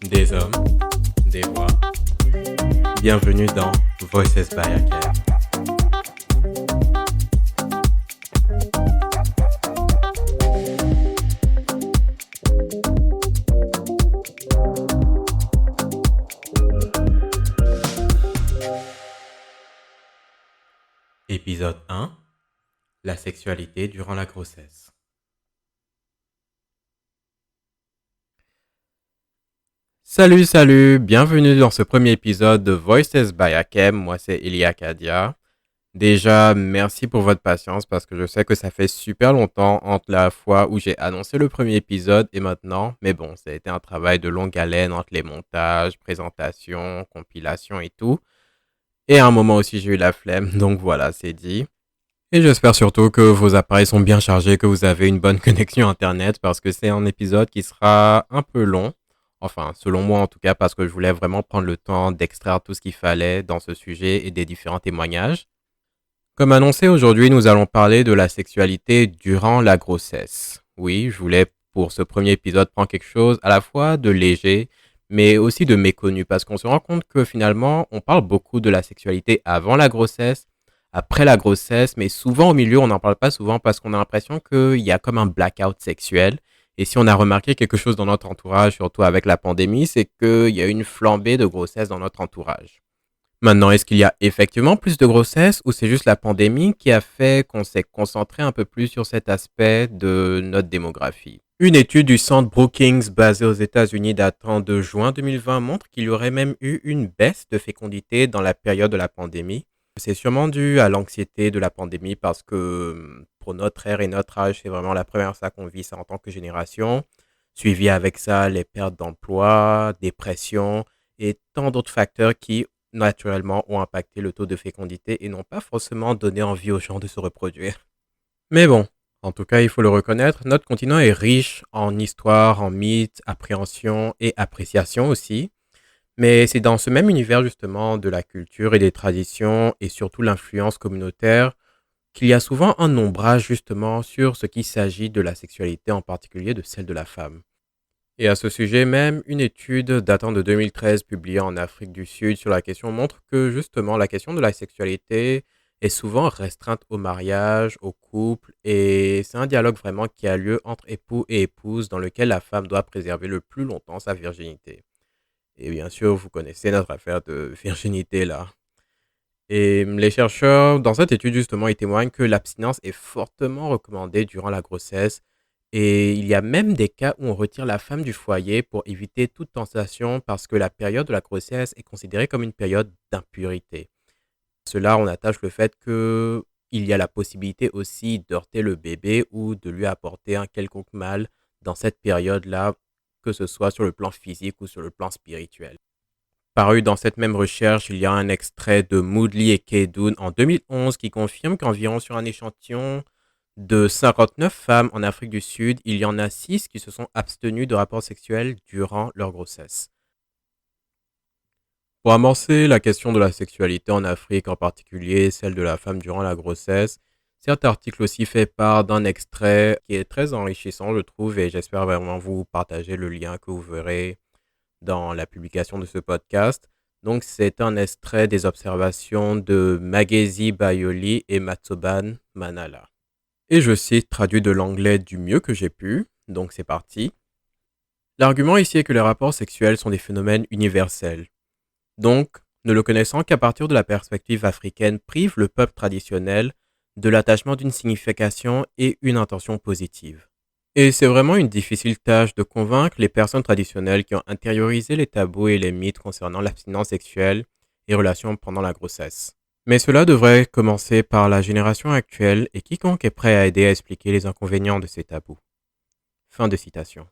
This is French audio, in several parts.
Des hommes, des voix. Bienvenue dans Voices by Akem. Épisode 1. La sexualité durant la grossesse. Salut, bienvenue dans ce premier épisode de Voices by Akem. Moi c'est Elia Kadia. Déjà, merci pour votre patience parce que je sais que ça fait super longtemps entre la fois où j'ai annoncé le premier épisode et maintenant. Mais bon, ça a été un travail de longue haleine entre les montages, présentations, compilations et tout. Et à un moment aussi, j'ai eu la flemme, donc voilà, c'est dit. Et j'espère surtout que vos appareils sont bien chargés, que vous avez une bonne connexion Internet parce que c'est un épisode qui sera un peu long. Enfin, selon moi en tout cas, parce que je voulais vraiment prendre le temps d'extraire tout ce qu'il fallait dans ce sujet et des différents témoignages. Comme annoncé aujourd'hui, nous allons parler de la sexualité durant la grossesse. Oui, je voulais pour ce premier épisode prendre quelque chose à la fois de léger, mais aussi de méconnu, parce qu'on se rend compte que finalement, on parle beaucoup de la sexualité avant la grossesse, après la grossesse, mais souvent au milieu, on n'en parle pas souvent parce qu'on a l'impression qu'il y a comme un blackout sexuel. Et si on a remarqué quelque chose dans notre entourage, surtout avec la pandémie, c'est qu'il y a une flambée de grossesse dans notre entourage. Maintenant, est-ce qu'il y a effectivement plus de grossesse ou c'est juste la pandémie qui a fait qu'on s'est concentré un peu plus sur cet aspect de notre démographie? Une étude du centre Brookings basé aux États-Unis datant de juin 2020 montre qu'il y aurait même eu une baisse de fécondité dans la période de la pandémie. C'est sûrement dû à l'anxiété de la pandémie parce que pour notre ère et notre âge, c'est vraiment la première fois qu'on vit ça en tant que génération. Suivi avec ça, les pertes d'emploi, dépression et tant d'autres facteurs qui naturellement ont impacté le taux de fécondité et n'ont pas forcément donné envie aux gens de se reproduire. Mais bon, en tout cas, il faut le reconnaître, notre continent est riche en histoire, en mythes, appréhension et appréciation aussi. Mais c'est dans ce même univers justement de la culture et des traditions et surtout l'influence communautaire qu'il y a souvent un ombrage justement sur ce qu'il s'agit de la sexualité, en particulier de celle de la femme. Et à ce sujet même, une étude datant de 2013 publiée en Afrique du Sud sur la question montre que justement la question de la sexualité est souvent restreinte au mariage, au couple, et c'est un dialogue vraiment qui a lieu entre époux et épouse dans lequel la femme doit préserver le plus longtemps sa virginité. Et bien sûr, vous connaissez notre affaire de virginité là. Et les chercheurs, dans cette étude justement, ils témoignent que l'abstinence est fortement recommandée durant la grossesse et il y a même des cas où on retire la femme du foyer pour éviter toute tentation parce que la période de la grossesse est considérée comme une période d'impurité. À cela, on attache le fait que il y a la possibilité aussi d'heurter le bébé ou de lui apporter un quelconque mal dans cette période-là, que ce soit sur le plan physique ou sur le plan spirituel. Paru dans cette même recherche, il y a un extrait de Moodley et Kedoun en 2011 qui confirme qu'environ sur un échantillon de 59 femmes en Afrique du Sud, il y en a 6 qui se sont abstenues de rapports sexuels durant leur grossesse. Pour amorcer la question de la sexualité en Afrique, en particulier celle de la femme durant la grossesse, cet article aussi fait part d'un extrait qui est très enrichissant, je trouve, et j'espère vraiment vous partager le lien que vous verrez dans la publication de ce podcast. Donc, c'est un extrait des observations de Magezi Bayoli et Matsoban Manala. Et je cite, traduit de l'anglais du mieux que j'ai pu. Donc, c'est parti. L'argument ici est que les rapports sexuels sont des phénomènes universels. Donc, ne le connaissant qu'à partir de la perspective africaine, prive le peuple traditionnel de l'attachement d'une signification et une intention positive. Et c'est vraiment une difficile tâche de convaincre les personnes traditionnelles qui ont intériorisé les tabous et les mythes concernant l'abstinence sexuelle et relations pendant la grossesse. Mais cela devrait commencer par la génération actuelle et quiconque est prêt à aider à expliquer les inconvénients de ces tabous. Fin de citation.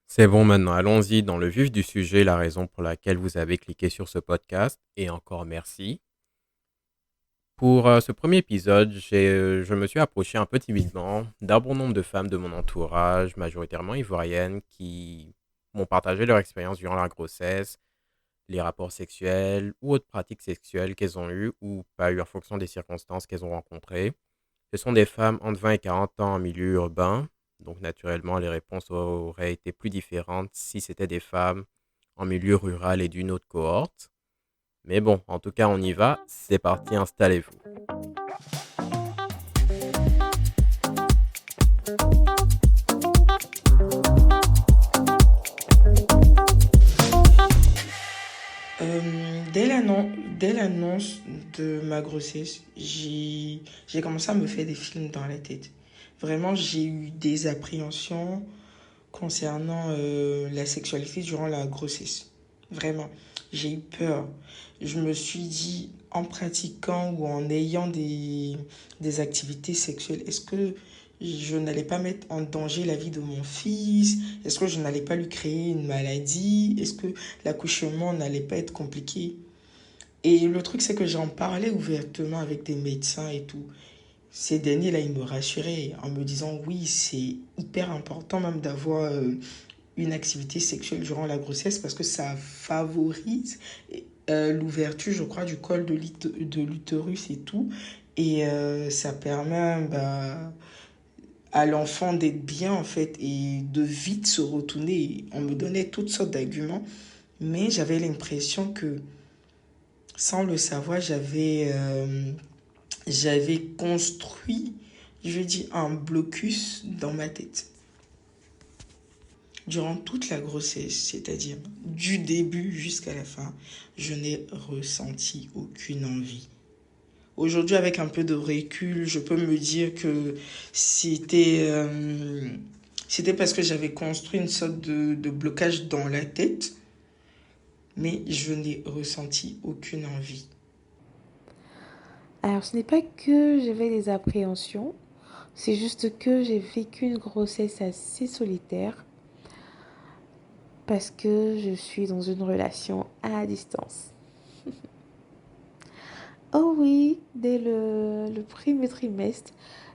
C'est bon maintenant, allons-y dans le vif du sujet, la raison pour laquelle vous avez cliqué sur ce podcast, et encore merci. Pour ce premier épisode, je me suis approché un peu timidement d'un bon nombre de femmes de mon entourage, majoritairement ivoiriennes, qui m'ont partagé leur expérience durant la grossesse, les rapports sexuels ou autres pratiques sexuelles qu'elles ont eues ou pas eues en fonction des circonstances qu'elles ont rencontrées. Ce sont des femmes entre 20 et 40 ans en milieu urbain, Donc, naturellement, les réponses auraient été plus différentes si c'était des femmes en milieu rural et d'une autre cohorte. Mais bon, en tout cas, on y va. C'est parti, installez-vous. Dès l'annonce de ma grossesse, j'ai commencé à me faire des films dans la tête. Vraiment, j'ai eu des appréhensions concernant la sexualité durant la grossesse. Vraiment, j'ai eu peur. Je me suis dit, en pratiquant ou en ayant des activités sexuelles, est-ce que je n'allais pas mettre en danger la vie de mon fils? Est-ce que je n'allais pas lui créer une maladie? Est-ce que l'accouchement n'allait pas être compliqué? Et le truc, c'est que j'en parlais ouvertement avec des médecins et tout. Ces derniers-là, ils me rassuraient en me disant, oui, c'est hyper important même d'avoir une activité sexuelle durant la grossesse parce que ça favorise l'ouverture, je crois, du col de l'utérus et tout. Et ça permet à l'enfant d'être bien, en fait, et de vite se retourner. On me donnait toutes sortes d'arguments, mais j'avais l'impression que, sans le savoir, j'avais construit, je dis, un blocus dans ma tête durant toute la grossesse, c'est-à-dire du début jusqu'à la fin, je n'ai ressenti aucune envie. Aujourd'hui, avec un peu de recul, je peux me dire que c'était c'était parce que j'avais construit une sorte de blocage dans la tête, mais je n'ai ressenti aucune envie. Alors, ce n'est pas que j'avais des appréhensions, c'est juste que j'ai vécu une grossesse assez solitaire parce que je suis dans une relation à distance. Oh oui, dès le premier trimestre,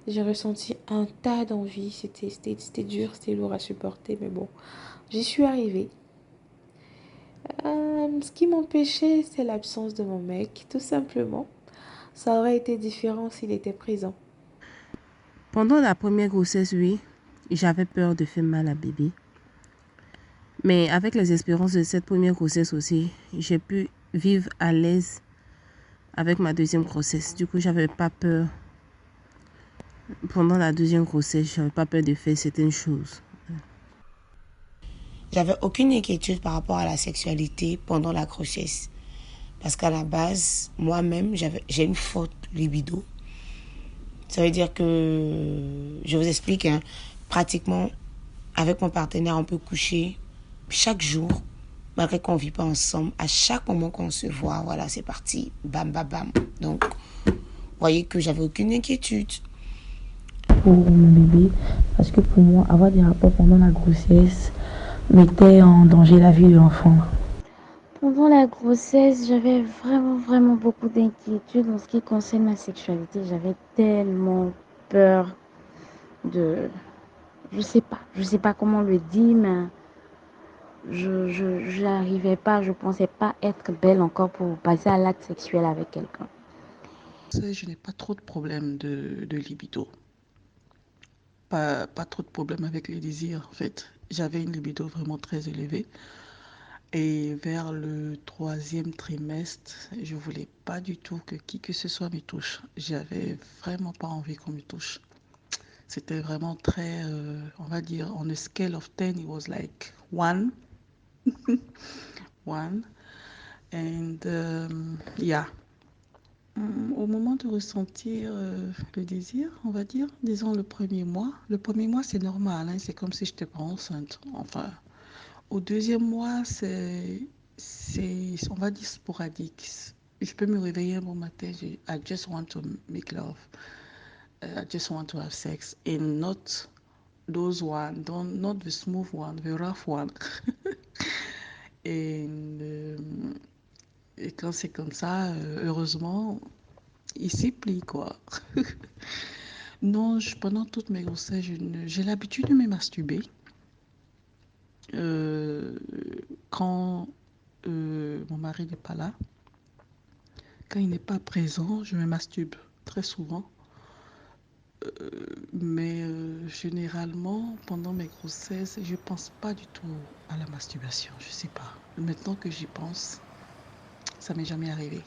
j'ai ressenti un tas d'envie. C'était dur, c'était lourd à supporter, mais bon, j'y suis arrivée. Ce qui m'empêchait, c'est l'absence de mon mec, tout simplement. Ça aurait été différent s'il était présent. Pendant la première grossesse, oui, j'avais peur de faire mal à bébé. Mais avec les expériences de cette première grossesse aussi, j'ai pu vivre à l'aise avec ma deuxième grossesse. Du coup, j'avais pas peur. Pendant la deuxième grossesse, j'avais pas peur de faire certaines choses. J'avais aucune inquiétude par rapport à la sexualité pendant la grossesse. Parce qu'à la base, moi-même, j'ai une forte libido. Ça veut dire que, je vous explique, hein, pratiquement, avec mon partenaire, on peut coucher chaque jour, malgré qu'on ne vit pas ensemble. À chaque moment qu'on se voit, voilà, c'est parti, bam, bam, bam. Donc, vous voyez que j'avais aucune inquiétude. Pour mon bébé, parce que pour moi, avoir des rapports pendant la grossesse mettait en danger la vie de l'enfant. Pendant la grossesse, j'avais vraiment beaucoup d'inquiétudes en ce qui concerne ma sexualité. J'avais tellement peur de... Je sais pas comment le dire, mais je n'arrivais pas, je pensais pas être belle encore pour passer à l'acte sexuel avec quelqu'un. Je n'ai pas trop de problèmes de libido. Pas trop de problèmes avec les désirs, en fait. J'avais une libido vraiment très élevée. Et vers le troisième trimestre, je voulais pas du tout que qui que ce soit me touche. J'avais vraiment pas envie qu'on me touche. C'était vraiment très, on va dire, on a scale of 10, it was like one, one. And yeah. Au moment de ressentir le désir, on va dire, disons le premier mois. Le premier mois, c'est normal, hein, c'est comme si j'étais pas enceinte. Enfin, au deuxième mois, on va dire, sporadique. Je peux me réveiller un bon matin, I just want to make love. I just want to have sex. And not those one, not the smooth one, the rough one. Et, euh, et quand c'est comme ça, heureusement, il s'y plie, quoi. Non, pendant toutes mes grossesses, j'ai l'habitude de me masturber. Euh, quand mon mari n'est pas là, quand il n'est pas présent, je me masturbe très souvent. Mais généralement, pendant mes grossesses, je pense pas du tout à la masturbation. Je sais pas. Maintenant que j'y pense, ça m'est jamais arrivé.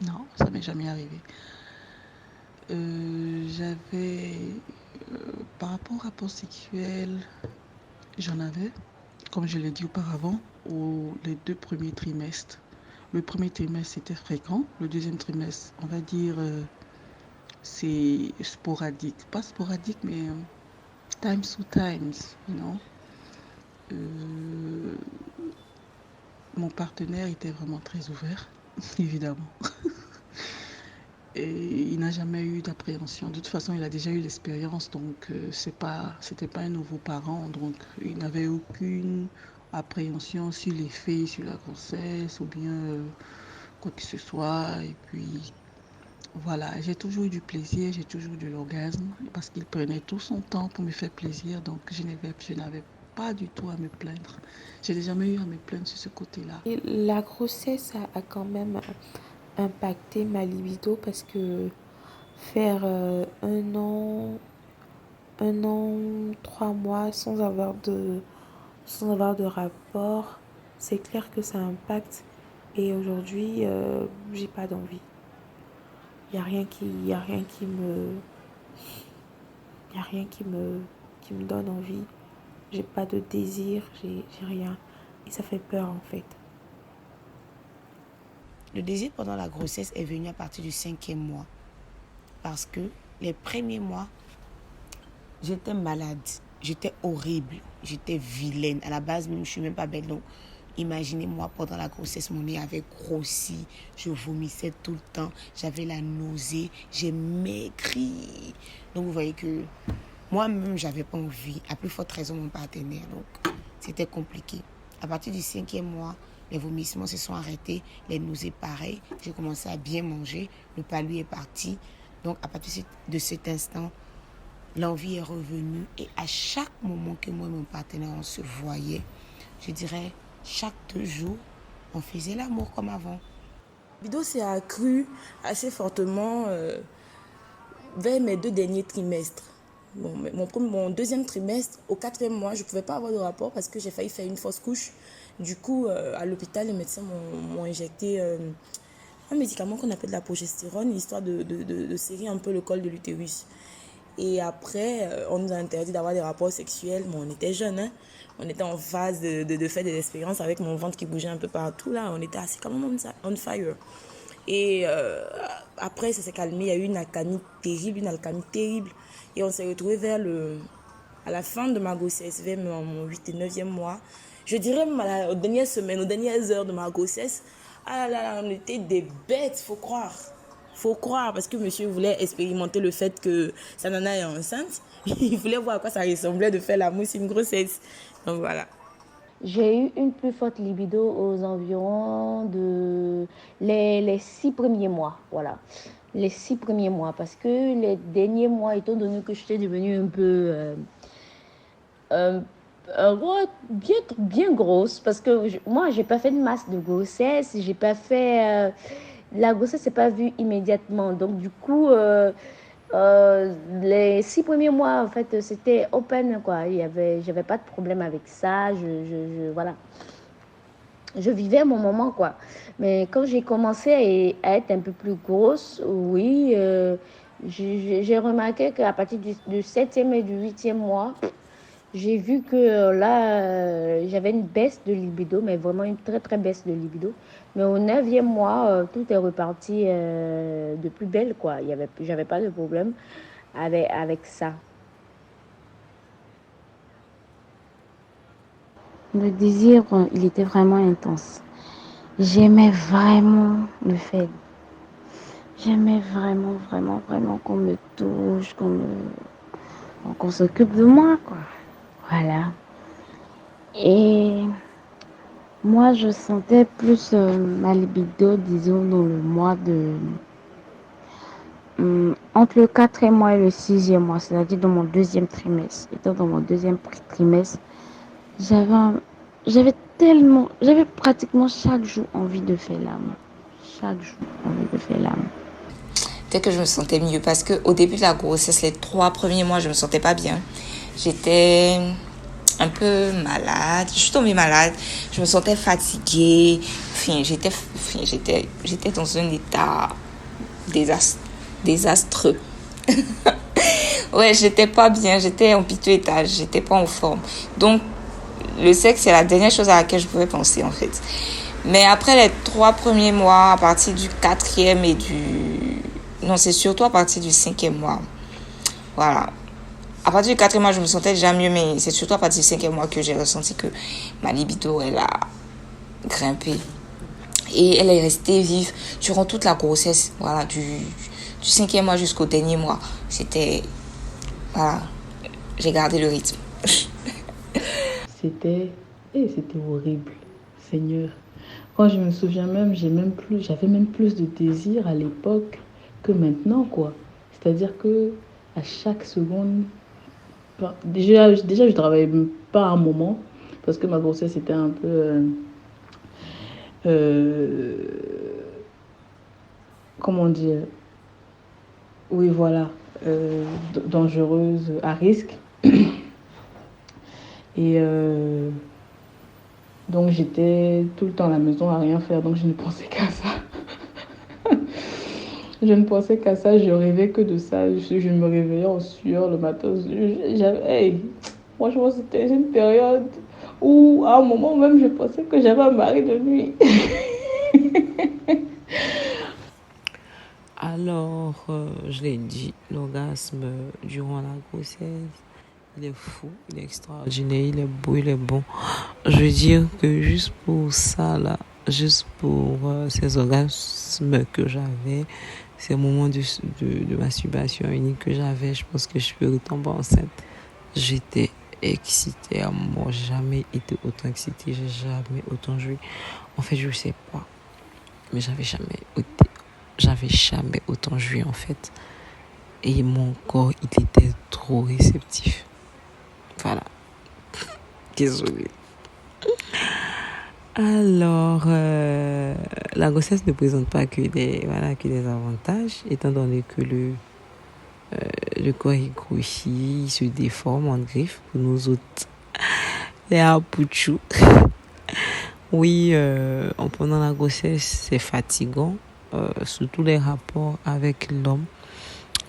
Non, ça m'est jamais arrivé. J'avais, par rapport au rapport sexuel, j'en avais, comme je l'ai dit auparavant, les 2 premiers trimestres. Le premier trimestre, c'était fréquent. Le deuxième trimestre, on va dire, c'est sporadique. Pas sporadique, mais times to times, you know. Euh, Mon partenaire était vraiment très ouvert, évidemment. Et il n'a jamais eu d'appréhension. De toute façon, il a déjà eu l'expérience, donc c'était pas un nouveau parent, donc il n'avait aucune appréhension sur les faits, sur la grossesse ou bien quoi que ce soit. Et puis voilà, j'ai toujours eu du plaisir, j'ai toujours eu de l'orgasme parce qu'il prenait tout son temps pour me faire plaisir, donc je n'avais pas du tout à me plaindre. Je n'ai jamais eu à me plaindre sur ce côté-là. Et la grossesse a quand même impacté ma libido parce que faire 1 an, 3 mois sans avoir de rapport, c'est clair que ça impacte. Et aujourd'hui, j'ai pas d'envie. Il y a rien qui me donne envie. J'ai pas de désir, j'ai rien. Et ça fait peur en fait. Le désir pendant la grossesse est venu à partir du 5e mois. Parce que les premiers mois, j'étais malade. J'étais horrible. J'étais vilaine. À la base, même, je ne suis même pas belle. Donc, imaginez-moi, pendant la grossesse, mon nez avait grossi. Je vomissais tout le temps. J'avais la nausée. J'ai maigri. Donc, vous voyez que moi-même, je n'avais pas envie. À plus forte raison, mon partenaire. Donc, c'était compliqué. À partir du 5e mois, les vomissements se sont arrêtés. Les nausées, pareil. J'ai commencé à bien manger. Le palud est parti. Donc, à partir de cet instant, l'envie est revenue. Et à chaque moment que moi et mon partenaire, on se voyait, je dirais, chaque 2 jours, on faisait l'amour comme avant. La libido s'est accrue assez fortement vers mes 2 derniers trimestres. Bon, mon deuxième trimestre, au 4e mois, je ne pouvais pas avoir de rapport parce que j'ai failli faire une fausse couche. Du coup, à l'hôpital, les médecins m'ont injecté un médicament qu'on appelle la progestérone, histoire de serrer un peu le col de l'utérus. Et après, on nous a interdit d'avoir des rapports sexuels. Mais on était jeunes, hein. On était en phase de faire des expériences avec mon ventre qui bougeait un peu partout. Là, on était assez quand même on fire. Et après, ça s'est calmé. Il y a eu une alcalmie terrible. Et on s'est retrouvés à la fin de ma grossesse, vers mon 8e et 9e mois. Je dirais même aux dernières semaines, aux dernières heures de ma grossesse. Ah là là, on était des bêtes, faut croire, parce que monsieur voulait expérimenter le fait que sa nana est enceinte. Il voulait voir à quoi ça ressemblait de faire l'amour sur une grossesse. Donc voilà. J'ai eu une plus forte libido aux environs de les 6 premiers mois, voilà. Les 6 premiers mois, parce que les derniers mois, étant donné que j'étais devenue un peu ouais, bien grosse, parce que moi, j'ai pas fait de masse de grossesse, j'ai pas fait... la grossesse s'est pas vue immédiatement, donc du coup... les 6 premiers mois, en fait, c'était open, quoi. J'avais pas de problème avec ça. Voilà. Je vivais mon moment, quoi. Mais quand j'ai commencé à être un peu plus grosse, oui, j'ai remarqué qu'à partir du 7e et du 8e mois, j'ai vu que là, j'avais une baisse de libido, mais vraiment une très, très baisse de libido. Mais au 9e mois, tout est reparti de plus belle, quoi. J'avais pas de problème avec ça. Le désir, il était vraiment intense. J'aimais vraiment le fait. J'aimais vraiment, vraiment, vraiment qu'on me touche, qu'on s'occupe de moi, quoi. Voilà. Et moi, je sentais plus ma libido, disons, dans le mois entre le 4e mois et le 6e mois, c'est-à-dire dans mon 2e trimestre. Étant dans mon 2e trimestre, j'avais pratiquement chaque jour envie de faire l'amour. Chaque jour envie de faire l'amour. fait que je me sentais mieux. Parce qu'au début de la grossesse, les 3 premiers mois, je me sentais pas bien. J'étais un peu malade. Je suis tombée malade. Je me sentais fatiguée. J'étais dans un état désastreux. Ouais, j'étais pas bien. J'étais en piteux état. J'étais pas en forme. Donc, le sexe, c'est la dernière chose à laquelle je pouvais penser, en fait. Mais après les 3 premiers mois, à partir du 4e et non, c'est surtout à partir du 5e mois. Voilà. À partir du 4e mois, je me sentais déjà mieux, mais c'est surtout à partir du 5e mois que j'ai ressenti que ma libido, elle a grimpé. Et elle est restée vive durant toute la grossesse. Voilà, du 5e mois jusqu'au dernier mois. Voilà, j'ai gardé le rythme. C'était horrible, Seigneur. Quand je me souviens même, j'avais même plus de désir à l'époque que maintenant, quoi. C'est-à-dire que à chaque seconde, déjà je travaillais pas un moment parce que ma grossesse était un peu comment dire, oui voilà, dangereuse, à risque. Et donc j'étais tout le temps à la maison à rien faire, donc je ne pensais qu'à ça. Je ne pensais qu'à ça, je rêvais que de ça. Je me réveillais en sueur le matin. Franchement, c'était une période où, à un moment même, je pensais que j'avais un mari de nuit. Alors, je l'ai dit, l'orgasme durant la grossesse, il est fou, il est extraordinaire, il est beau, il est bon. Je veux dire que juste pour ça, là, juste pour ces orgasmes que j'avais, ces moments de masturbation unique que j'avais, je pense que je peux retomber enceinte. J'étais excitée à mort, j'ai jamais été autant excitée, j'ai jamais autant joué. En fait, je sais pas, mais j'avais jamais autant joué en fait. Et mon corps, il était trop réceptif. Voilà. Désolée. Alors, la grossesse ne présente pas que des avantages, étant donné que le corps il grossit, il se déforme en griffe pour nous autres. Les apouchous. Oui, pendant la grossesse, c'est fatigant, surtout les rapports avec l'homme.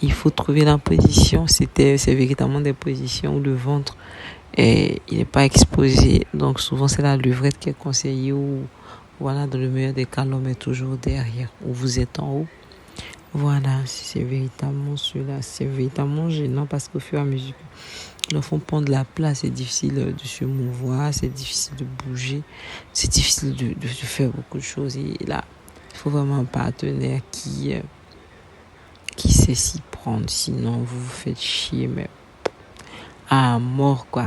Il faut trouver la position. C'est véritablement des positions où le ventre il n'est pas exposé. Donc souvent c'est la levrette qui est conseillée ou voilà, dans le meilleur des cas, l'homme est toujours derrière ou vous êtes en haut. Voilà, c'est véritablement cela. C'est véritablement gênant parce qu'au fur et à mesure que l'enfant prend de la place, c'est difficile de se mouvoir, c'est difficile de bouger, c'est difficile de faire beaucoup de choses. Et là, il faut vraiment un partenaire qui sait s'y prendre. Sinon, vous vous faites chier, mais à mort, quoi.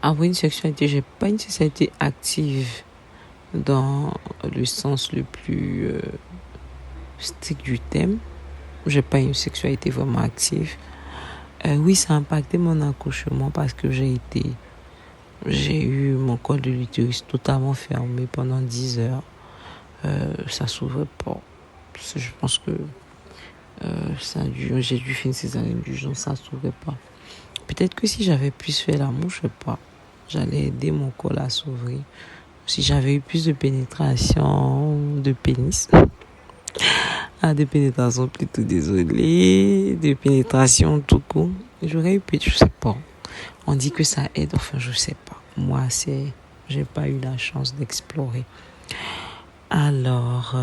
Avoir une sexualité, j'ai pas une sexualité active dans le sens le plus strict du thème. J'ai pas une sexualité vraiment active. Oui, ça a impacté mon accouchement parce que j'ai eu mon col de l'utérus totalement fermé pendant 10 heures. Ça s'ouvrait pas. Je pense que j'ai dû faire une césarienne d'urgence, ça s'ouvrait pas. Peut-être que si j'avais plus fait l'amour, je sais pas, j'allais aider mon col à s'ouvrir. Si j'avais eu plus de pénétration de pénis, de pénétration plutôt, désolé, de pénétration tout court, j'aurais eu peut-être, je sais pas. On dit que ça aide, enfin je sais pas. Moi, j'ai pas eu la chance d'explorer. Alors,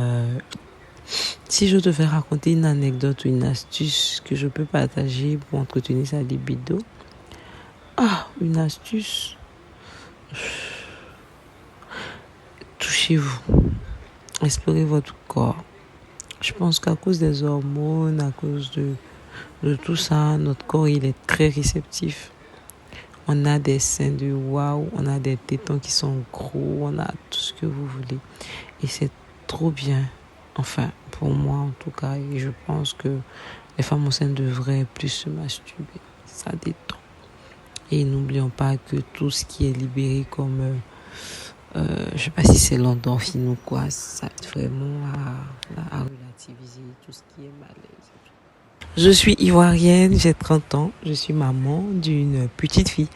si je devais raconter une anecdote ou une astuce que je peux partager pour entretenir sa libido, une astuce, touchez-vous, explorez votre corps. Je pense qu'à cause des hormones, à cause de tout ça, notre corps il est très réceptif. On a des seins de waouh, on a des tétons qui sont gros, on a tout ce que vous voulez. Et c'est trop bien. Enfin, pour moi en tout cas, et je pense que les femmes enceintes devraient plus se masturber. Ça détend. Et n'oublions pas que tout ce qui est libéré comme Je sais pas si c'est l'endorphine ou quoi, ça aide vraiment à relativiser tout ce qui est malaise. Je suis ivoirienne, j'ai 30 ans, je suis maman d'une petite fille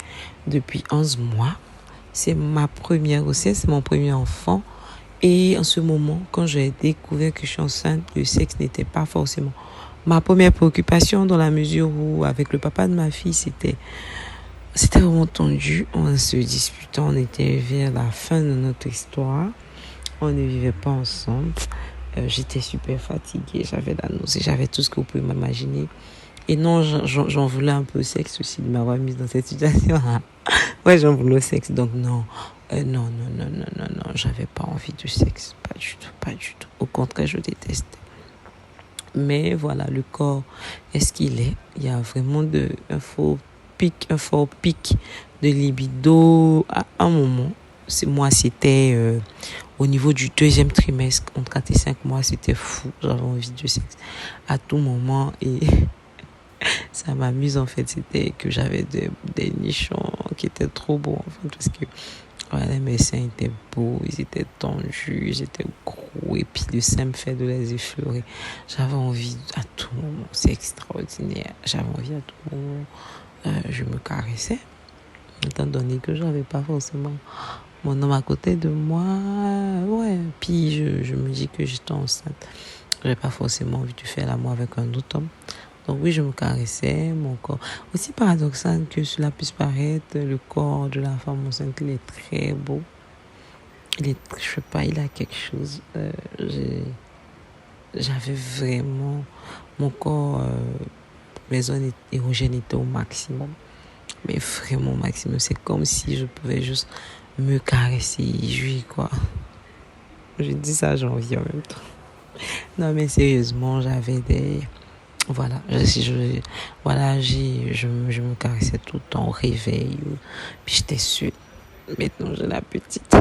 depuis 11 mois. C'est ma première grossesse, c'est mon premier enfant. Et en ce moment, quand j'ai découvert que je suis enceinte, le sexe n'était pas forcément ma première préoccupation, dans la mesure où avec le papa de ma fille, c'était vraiment tendu. On se disputait, on était vers la fin de notre histoire. On ne vivait pas ensemble. J'étais super fatiguée, j'avais la nausée, j'avais tout ce que vous pouvez m'imaginer. Et non, j'en voulais un peu au sexe aussi de m'avoir mise dans cette situation. Ouais, j'en voulais au sexe. Donc non, non, j'avais pas envie de sexe. Pas du tout, pas du tout. Au contraire, je détestais. Mais voilà, le corps est ce qu'il est. Il y a vraiment un fort pic de libido à un moment. Moi, c'était au niveau du deuxième trimestre, entre 4 et 5 mois, c'était fou. J'avais envie de sexe à tout moment. Et ça m'amuse en fait, c'était que j'avais des nichons qui étaient trop beaux en fait, parce que voilà, mes seins étaient beaux, ils étaient tendus, ils étaient gros, et puis le sein me fait de les effleurer. J'avais envie à tout moment, c'est extraordinaire, j'avais envie à tout moment. Je me caressais, étant donné que j'avais pas forcément mon homme à côté de moi. Ouais, puis je me dis que j'étais enceinte, j'avais pas forcément envie de faire l'amour avec un autre homme. Donc oui, je me caressais, mon corps. Aussi paradoxal que cela puisse paraître, le corps de la femme enceinte, il est très beau. Je sais pas, il a quelque chose. J'avais vraiment mon corps, mes zones érogènes étaient au maximum. Mais vraiment au maximum. C'est comme si je pouvais juste me caresser et jouir, quoi. Je dis ça, j'ai envie en même temps. Non, mais sérieusement, j'avais des... Voilà, je me caressais tout le temps au réveil. Puis j'étais sûre. Maintenant, j'ai la petite.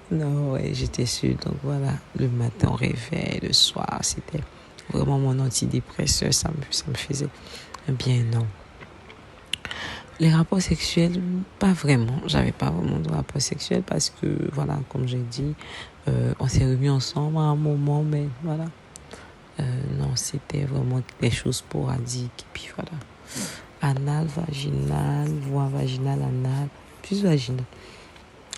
Non, ouais, j'étais sûre. Donc voilà, le matin au réveil, le soir, c'était vraiment mon antidépresseur. Ça me faisait bien, non. Les rapports sexuels, pas vraiment. J'avais pas vraiment de rapports sexuels parce que, voilà, comme j'ai dit, on s'est remis ensemble à un moment, mais voilà. Non, c'était vraiment des choses sporadiques. Et puis voilà. Anal, vaginal, voie vaginale, anal, plus vaginal.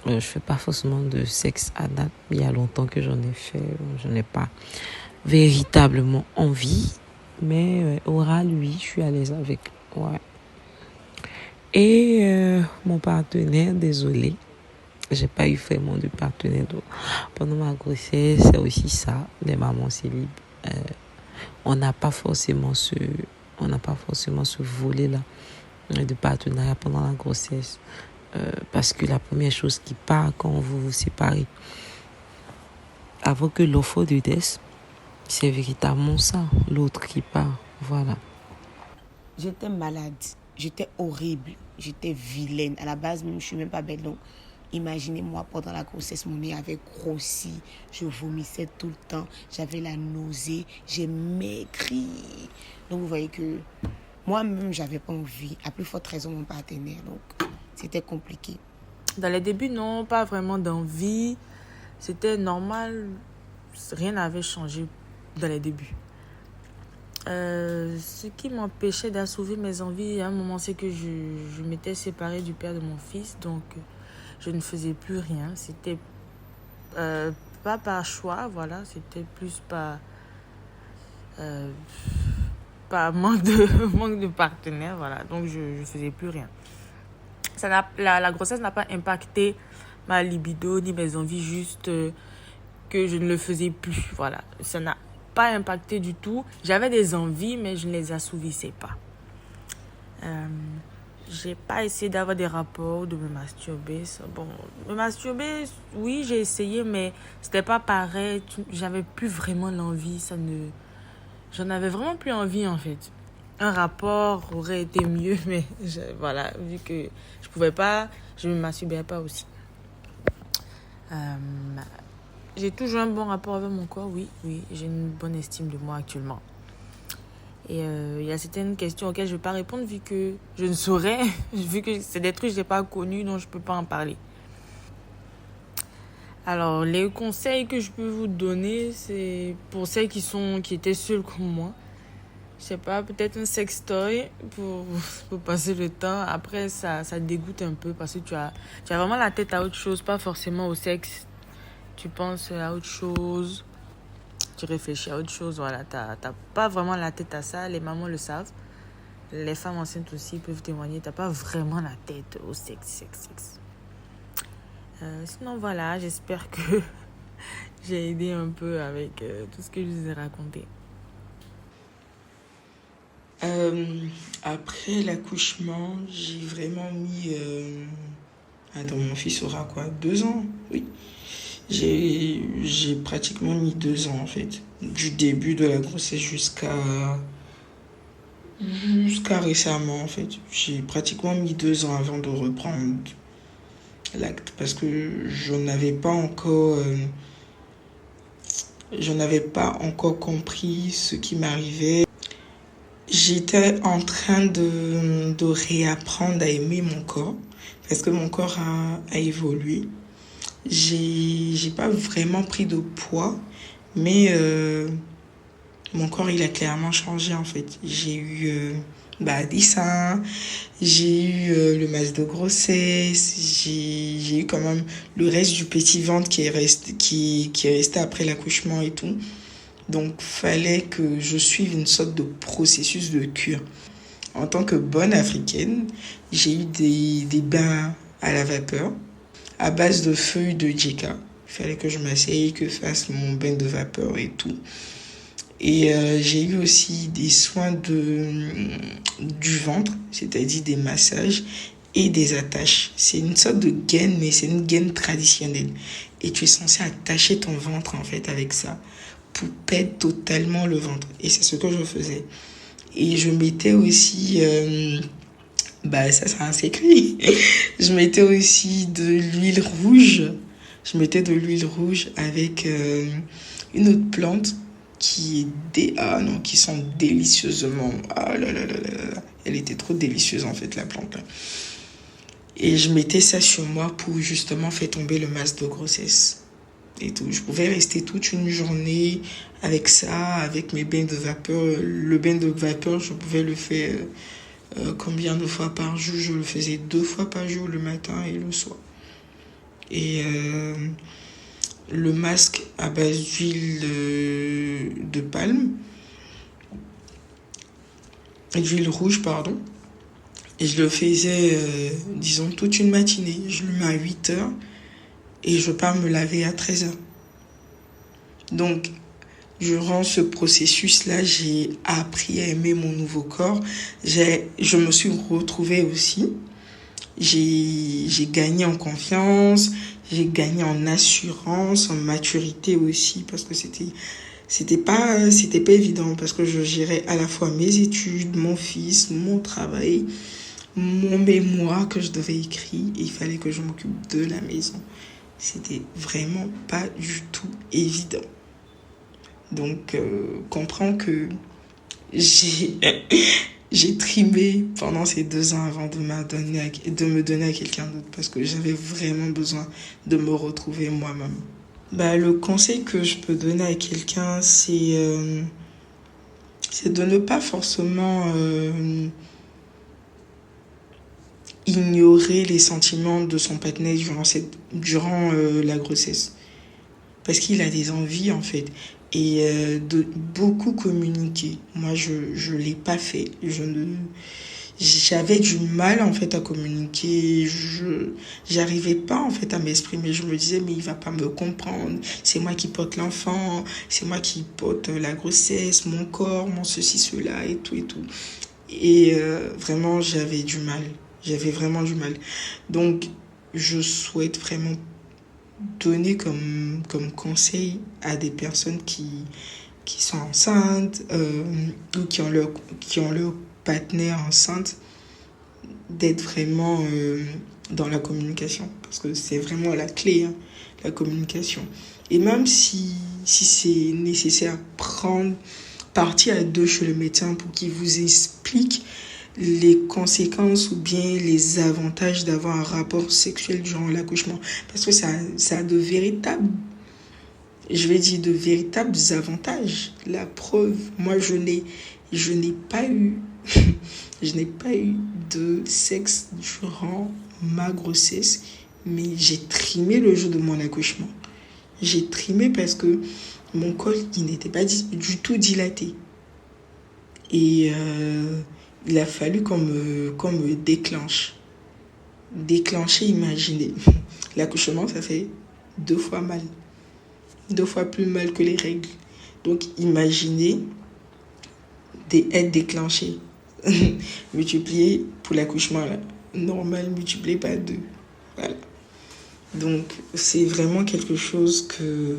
Je fais pas forcément de sexe anal. Il y a longtemps que j'en ai fait. Je n'ai pas véritablement envie. Mais oral, oui, je suis à l'aise avec. Ouais. Et mon partenaire, désolé, j'ai pas eu vraiment de partenaire. Donc, pendant ma grossesse, c'est aussi ça, les mamans célibes. On n'a pas forcément ce volet-là de partenariat pendant la grossesse. Parce que la première chose qui part quand vous vous séparez, avant que l'offre de décès, c'est véritablement ça, l'autre qui part. Voilà. J'étais malade, j'étais horrible, j'étais vilaine. À la base, même, je suis même pas belle. Donc, imaginez-moi, pendant la grossesse, mon nez avait grossi, je vomissais tout le temps, j'avais la nausée, j'ai maigri. Donc, vous voyez que moi-même, j'avais pas envie. À plus forte raison, mon partenaire. Donc, c'était compliqué. Dans les débuts, non, pas vraiment d'envie. C'était normal. Rien n'avait changé dans les débuts. Ce qui m'empêchait d'assouvir mes envies à un moment, c'est que je m'étais séparée du père de mon fils. Donc, je ne faisais plus rien. C'était pas par choix, voilà. C'était plus par manque de partenaire, voilà. Donc, je ne faisais plus rien. La grossesse n'a pas impacté ma libido ni mes envies, juste que je ne le faisais plus, voilà. Ça n'a pas impacté du tout. J'avais des envies, mais je ne les assouvissais pas. J'ai pas essayé d'avoir des rapports, de me masturber. Bon, me masturber, oui, j'ai essayé, mais c'était pas pareil. J'avais plus vraiment l'envie. J'en avais vraiment plus envie, en fait. Un rapport aurait été mieux, mais voilà, vu que je pouvais pas, je me masturbais pas aussi. J'ai toujours un bon rapport avec mon corps, oui, j'ai une bonne estime de moi actuellement. Et il y a certaines questions auxquelles je ne vais pas répondre vu que je ne saurais, vu que c'est des trucs que je n'ai pas connus, donc je ne peux pas en parler. Alors, les conseils que je peux vous donner, c'est pour celles qui étaient seules comme moi. Je sais pas, peut-être un sextoy pour passer le temps. Après, ça dégoûte un peu parce que tu as vraiment la tête à autre chose, pas forcément au sexe. Tu penses à autre chose, tu réfléchis à autre chose. Voilà, t'as pas vraiment la tête à ça. Les mamans le savent. Les femmes enceintes aussi peuvent témoigner. T'as pas vraiment la tête au sexe. Sinon, voilà, j'espère que j'ai aidé un peu avec tout ce que je vous ai raconté. Après l'accouchement, j'ai vraiment mis... Attends, mon fils aura quoi? 2 ans? Oui. J'ai pratiquement mis 2 ans en fait. Du début de la grossesse jusqu'à récemment en fait. J'ai pratiquement mis 2 ans avant de reprendre l'acte parce que je n'avais pas encore compris ce qui m'arrivait. J'étais en train de réapprendre à aimer mon corps parce que mon corps a évolué. J'ai pas vraiment pris de poids, mais mon corps il a clairement changé en fait. J'ai eu des seins, j'ai eu le masque de grossesse, j'ai eu quand même le reste du petit ventre qui est resté après l'accouchement et tout. Donc fallait que je suive une sorte de processus de cure. En tant que bonne africaine, j'ai eu des bains à la vapeur à base de feuilles de djeka. Il fallait que je m'asseye, que je fasse mon bain de vapeur et tout. Et j'ai eu aussi des soins du ventre, c'est-à-dire des massages et des attaches. C'est une sorte de gaine, mais c'est une gaine traditionnelle. Et tu es censé attacher ton ventre en fait avec ça pour perdre totalement le ventre. Et c'est ce que je faisais. Et je mettais aussi... ça c'est un secret. Je mettais aussi de l'huile rouge. Je mettais de l'huile rouge avec une autre plante qui sent délicieusement. Ah là là là là là. Elle était trop délicieuse en fait la plante là. Et je mettais ça sur moi pour justement faire tomber le masque de grossesse. Et tout. Je pouvais rester toute une journée avec ça, avec mes bains de vapeur. Le bain de vapeur, je pouvais le faire combien de fois par jour? Je le faisais 2 fois par jour, le matin et le soir. Et le masque à base d'huile de palme, d'huile rouge, pardon. Et je le faisais, disons, toute une matinée. Je le mets à 8 heures et je pars me laver à 13 heures. Donc, durant ce processus-là, j'ai appris à aimer mon nouveau corps. Je me suis retrouvée aussi. J'ai gagné en confiance, j'ai gagné en assurance, en maturité aussi, parce que c'était pas évident, parce que je gérais à la fois mes études, mon fils, mon travail, mon mémoire que je devais écrire, et il fallait que je m'occupe de la maison. C'était vraiment pas du tout évident. Donc, comprends que j'ai trimé pendant ces 2 ans avant de me donner à quelqu'un d'autre parce que j'avais vraiment besoin de me retrouver moi-même. Le conseil que je peux donner à quelqu'un, c'est de ne pas forcément ignorer les sentiments de son partenaire durant la grossesse. Parce qu'il a des envies, en fait. Et de beaucoup communiquer. Moi, je ne l'ai pas fait. J'avais du mal, en fait, à communiquer. J'arrivais pas, en fait, à m'exprimer. Je me disais, mais il va pas me comprendre. C'est moi qui porte l'enfant. C'est moi qui porte la grossesse, mon corps, mon ceci, cela, et tout, et tout. Et vraiment, j'avais du mal. J'avais vraiment du mal. Donc, je souhaite vraiment donner comme conseil à des personnes qui sont enceintes ou qui ont leur partenaire enceinte d'être vraiment dans la communication. Parce que c'est vraiment la clé, la communication. Et même si c'est nécessaire, partir à 2 chez le médecin pour qu'il vous explique les conséquences ou bien les avantages d'avoir un rapport sexuel durant l'accouchement. Parce que ça a de véritables, je vais dire de véritables avantages. La preuve, moi je n'ai pas eu, je n'ai pas eu de sexe durant ma grossesse, mais j'ai trimé le jour de mon accouchement. J'ai trimé parce que mon col, il n'était pas du tout dilaté. Et il a fallu qu'on me déclenche. Déclencher, imaginez. L'accouchement, ça fait 2 fois mal. 2 fois plus mal que les règles. Donc, imaginez être déclenché. Multiplié pour l'accouchement là, normal, multiplié par 2. Voilà. Donc, c'est vraiment quelque chose que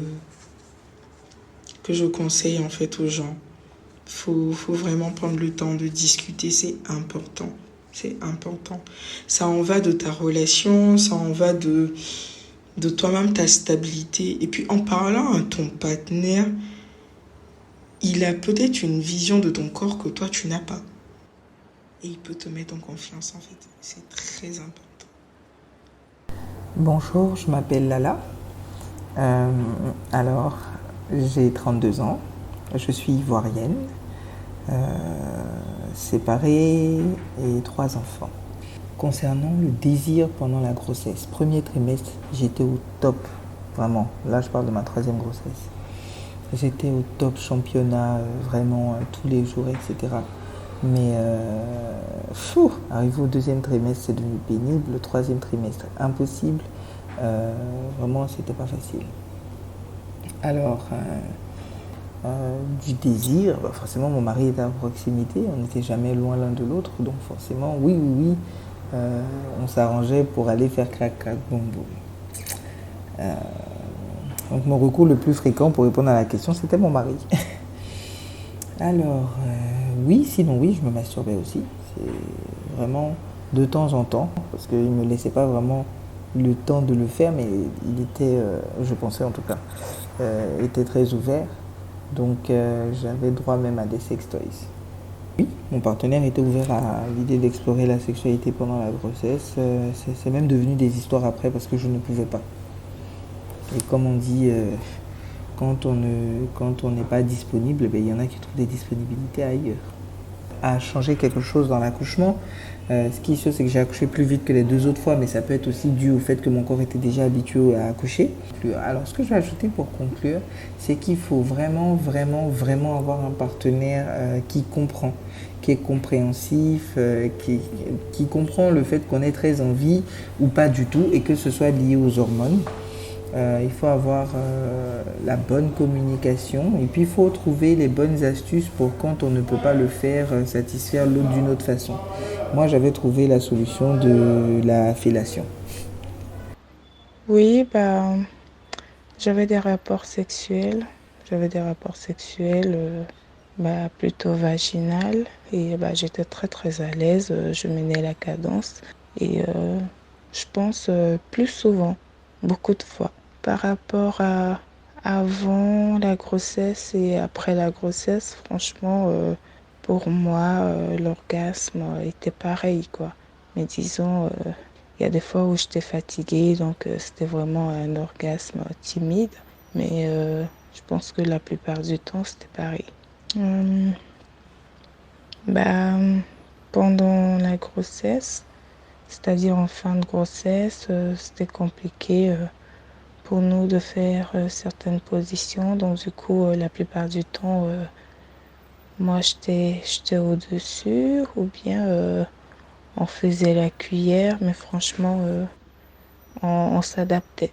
je conseille en fait aux gens. Faut vraiment prendre le temps de discuter, c'est important. C'est important. Ça en va de ta relation, ça en va de toi-même, ta stabilité. Et puis en parlant à ton partenaire, il a peut-être une vision de ton corps que toi, tu n'as pas. Et il peut te mettre en confiance, en fait. C'est très important. Bonjour, je m'appelle Lala. Alors, j'ai 32 ans. Je suis ivoirienne, séparée et 3 enfants. Concernant le désir pendant la grossesse, premier trimestre, j'étais au top, vraiment. Là, je parle de ma 3e grossesse. J'étais au top championnat, vraiment, tous les jours, etc. Mais, arrivé au 2e trimestre, c'est devenu pénible. Le 3e trimestre, impossible. Vraiment, c'était pas facile. Alors, du désir, forcément, mon mari était à proximité. On n'était jamais loin l'un de l'autre. Donc, forcément, oui. On s'arrangeait pour aller faire crac, crac, boum, boum. Donc mon recours le plus fréquent pour répondre à la question, c'était mon mari. Alors, sinon oui, je me masturbais aussi. C'est vraiment de temps en temps, parce qu'il ne me laissait pas vraiment le temps de le faire, mais il était, je pensais en tout cas, était très ouvert. Donc j'avais droit même à des sextoys. Oui, mon partenaire était ouvert à l'idée d'explorer la sexualité pendant la grossesse. C'est même devenu des histoires après parce que je ne pouvais pas. Et comme on dit, quand on n'est pas disponible, il y en a qui trouvent des disponibilités ailleurs. À changer quelque chose dans l'accouchement, ce qui est sûr, c'est que j'ai accouché plus vite que les 2 autres fois, mais ça peut être aussi dû au fait que mon corps était déjà habitué à accoucher. Alors, ce que je vais ajouter pour conclure, c'est qu'il faut vraiment avoir un partenaire qui comprend, qui est compréhensif, qui comprend le fait qu'on est très en vie ou pas du tout, et que ce soit lié aux hormones. Il faut avoir la bonne communication et puis il faut trouver les bonnes astuces pour quand on ne peut pas le faire, satisfaire l'autre d'une autre façon. Moi, j'avais trouvé la solution de la fellation. Oui, j'avais des rapports sexuels. Plutôt vaginal et j'étais très très à l'aise, je menais la cadence et je pense plus souvent, beaucoup de fois. Par rapport à avant la grossesse et après la grossesse, franchement, pour moi, l'orgasme était pareil, quoi. Mais disons, il y a des fois où j'étais fatiguée, donc c'était vraiment un orgasme timide. Mais je pense que la plupart du temps, c'était pareil. Pendant la grossesse, c'est-à-dire en fin de grossesse, c'était compliqué pour nous de faire certaines positions. Donc du coup, la plupart du temps, moi j'étais au-dessus ou bien on faisait la cuillère, mais franchement, on s'adaptait.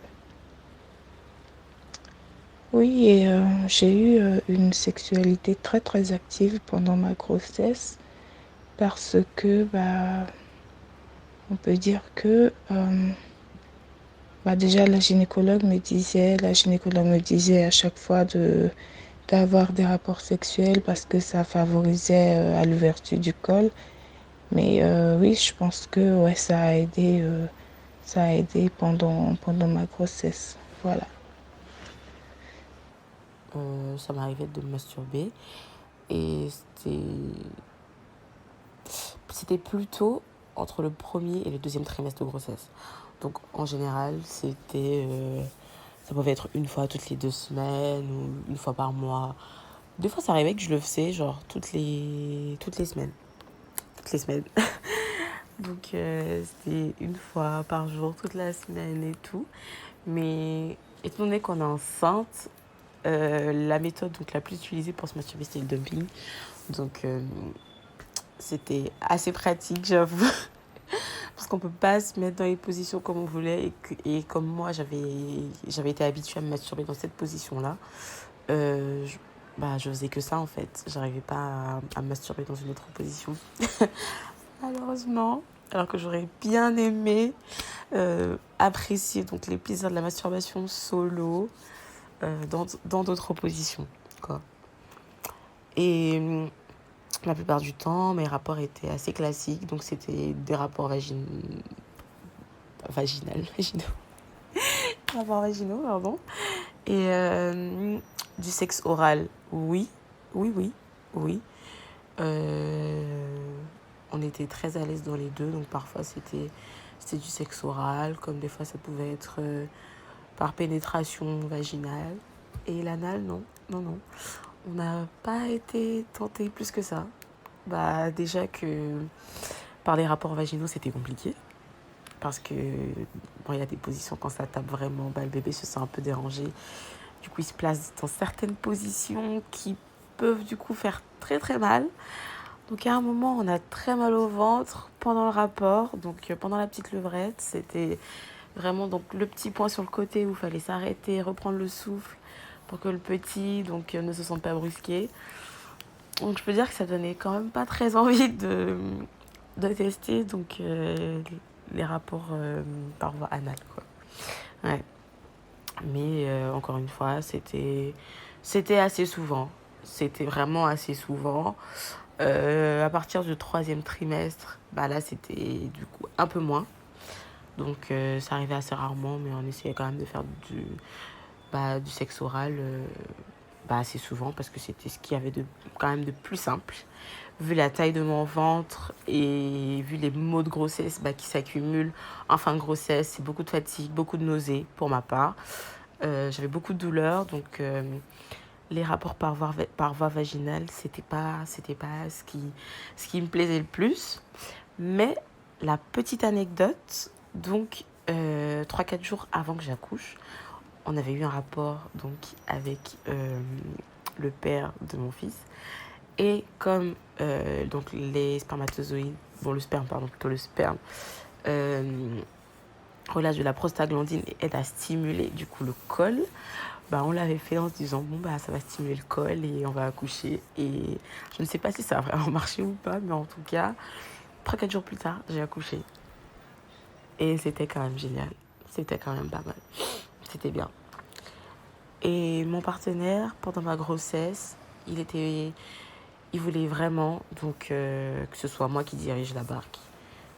Oui, et j'ai eu une sexualité très très active pendant ma grossesse parce que on peut dire que déjà la gynécologue me disait à chaque fois d'avoir des rapports sexuels parce que ça favorisait à l'ouverture du col. Mais oui, je pense que ouais, ça a aidé pendant ma grossesse. Voilà. Ça m'arrivait de me masturber et c'était plutôt entre le premier et le deuxième trimestre de grossesse. Donc en général, ça pouvait être une fois toutes les 2 semaines ou une fois par mois. Des fois, ça arrivait que je le faisais genre toutes les semaines. Toutes les semaines. Donc c'était une fois par jour, toute la semaine et tout. Mais étant donné qu'on est enceinte, la méthode donc, la plus utilisée pour se masturber, c'était le dumping. Donc c'était assez pratique, j'avoue. Parce qu'on peut pas se mettre dans les positions comme on voulait. Et comme moi, j'avais été habituée à me masturber dans cette position-là, je faisais que ça en fait. J'arrivais pas à me masturber dans une autre position. Malheureusement. Alors que j'aurais bien aimé apprécier donc, les plaisirs de la masturbation solo dans d'autres positions, quoi. Et la plupart du temps, mes rapports étaient assez classiques. Donc, c'était des rapports vaginaux. Rapports vaginaux, pardon. Et du sexe oral, oui. On était très à l'aise dans les deux. Donc, parfois, c'était du sexe oral. Comme des fois, ça pouvait être par pénétration vaginale. Et l'anal, non. On n'a pas été tenté plus que ça. Déjà que par les rapports vaginaux, c'était compliqué. Parce que, il y a des positions quand ça tape vraiment, le bébé se sent un peu dérangé. Du coup, il se place dans certaines positions qui peuvent, du coup, faire très, très mal. Donc, à un moment, on a très mal au ventre pendant le rapport. Donc, pendant la petite levrette, c'était vraiment donc, le petit point sur le côté où il fallait s'arrêter, reprendre le souffle pour que le petit ne se sente pas brusqué. Donc, je peux dire que ça donnait quand même pas très envie de tester donc, les rapports par voie anale, quoi. Ouais. Mais encore une fois, c'était assez souvent. C'était vraiment assez souvent. À partir du 3e trimestre, là, c'était du coup un peu moins. Donc, ça arrivait assez rarement, mais on essayait quand même de faire du sexe oral assez souvent parce que c'était ce qu'il y avait quand même de plus simple. Vu la taille de mon ventre et vu les maux de grossesse qui s'accumulent en fin de grossesse, c'est beaucoup de fatigue, beaucoup de nausées pour ma part. J'avais beaucoup de douleurs, donc les rapports par voie vaginale, c'était pas ce qui me plaisait le plus. Mais la petite anecdote, donc 3-4 jours avant que j'accouche, on avait eu un rapport donc avec le père de mon fils. Et comme donc les spermatozoïdes, le sperme relâche de la prostaglandine et aide à stimuler du coup le col, on l'avait fait en se disant ça va stimuler le col et on va accoucher. Et je ne sais pas si ça a vraiment marché ou pas, mais en tout cas 3-4 jours plus tard j'ai accouché et c'était quand même génial, c'était quand même pas mal, c'était bien. Et mon partenaire pendant ma grossesse, il voulait vraiment donc que ce soit moi qui dirige la barque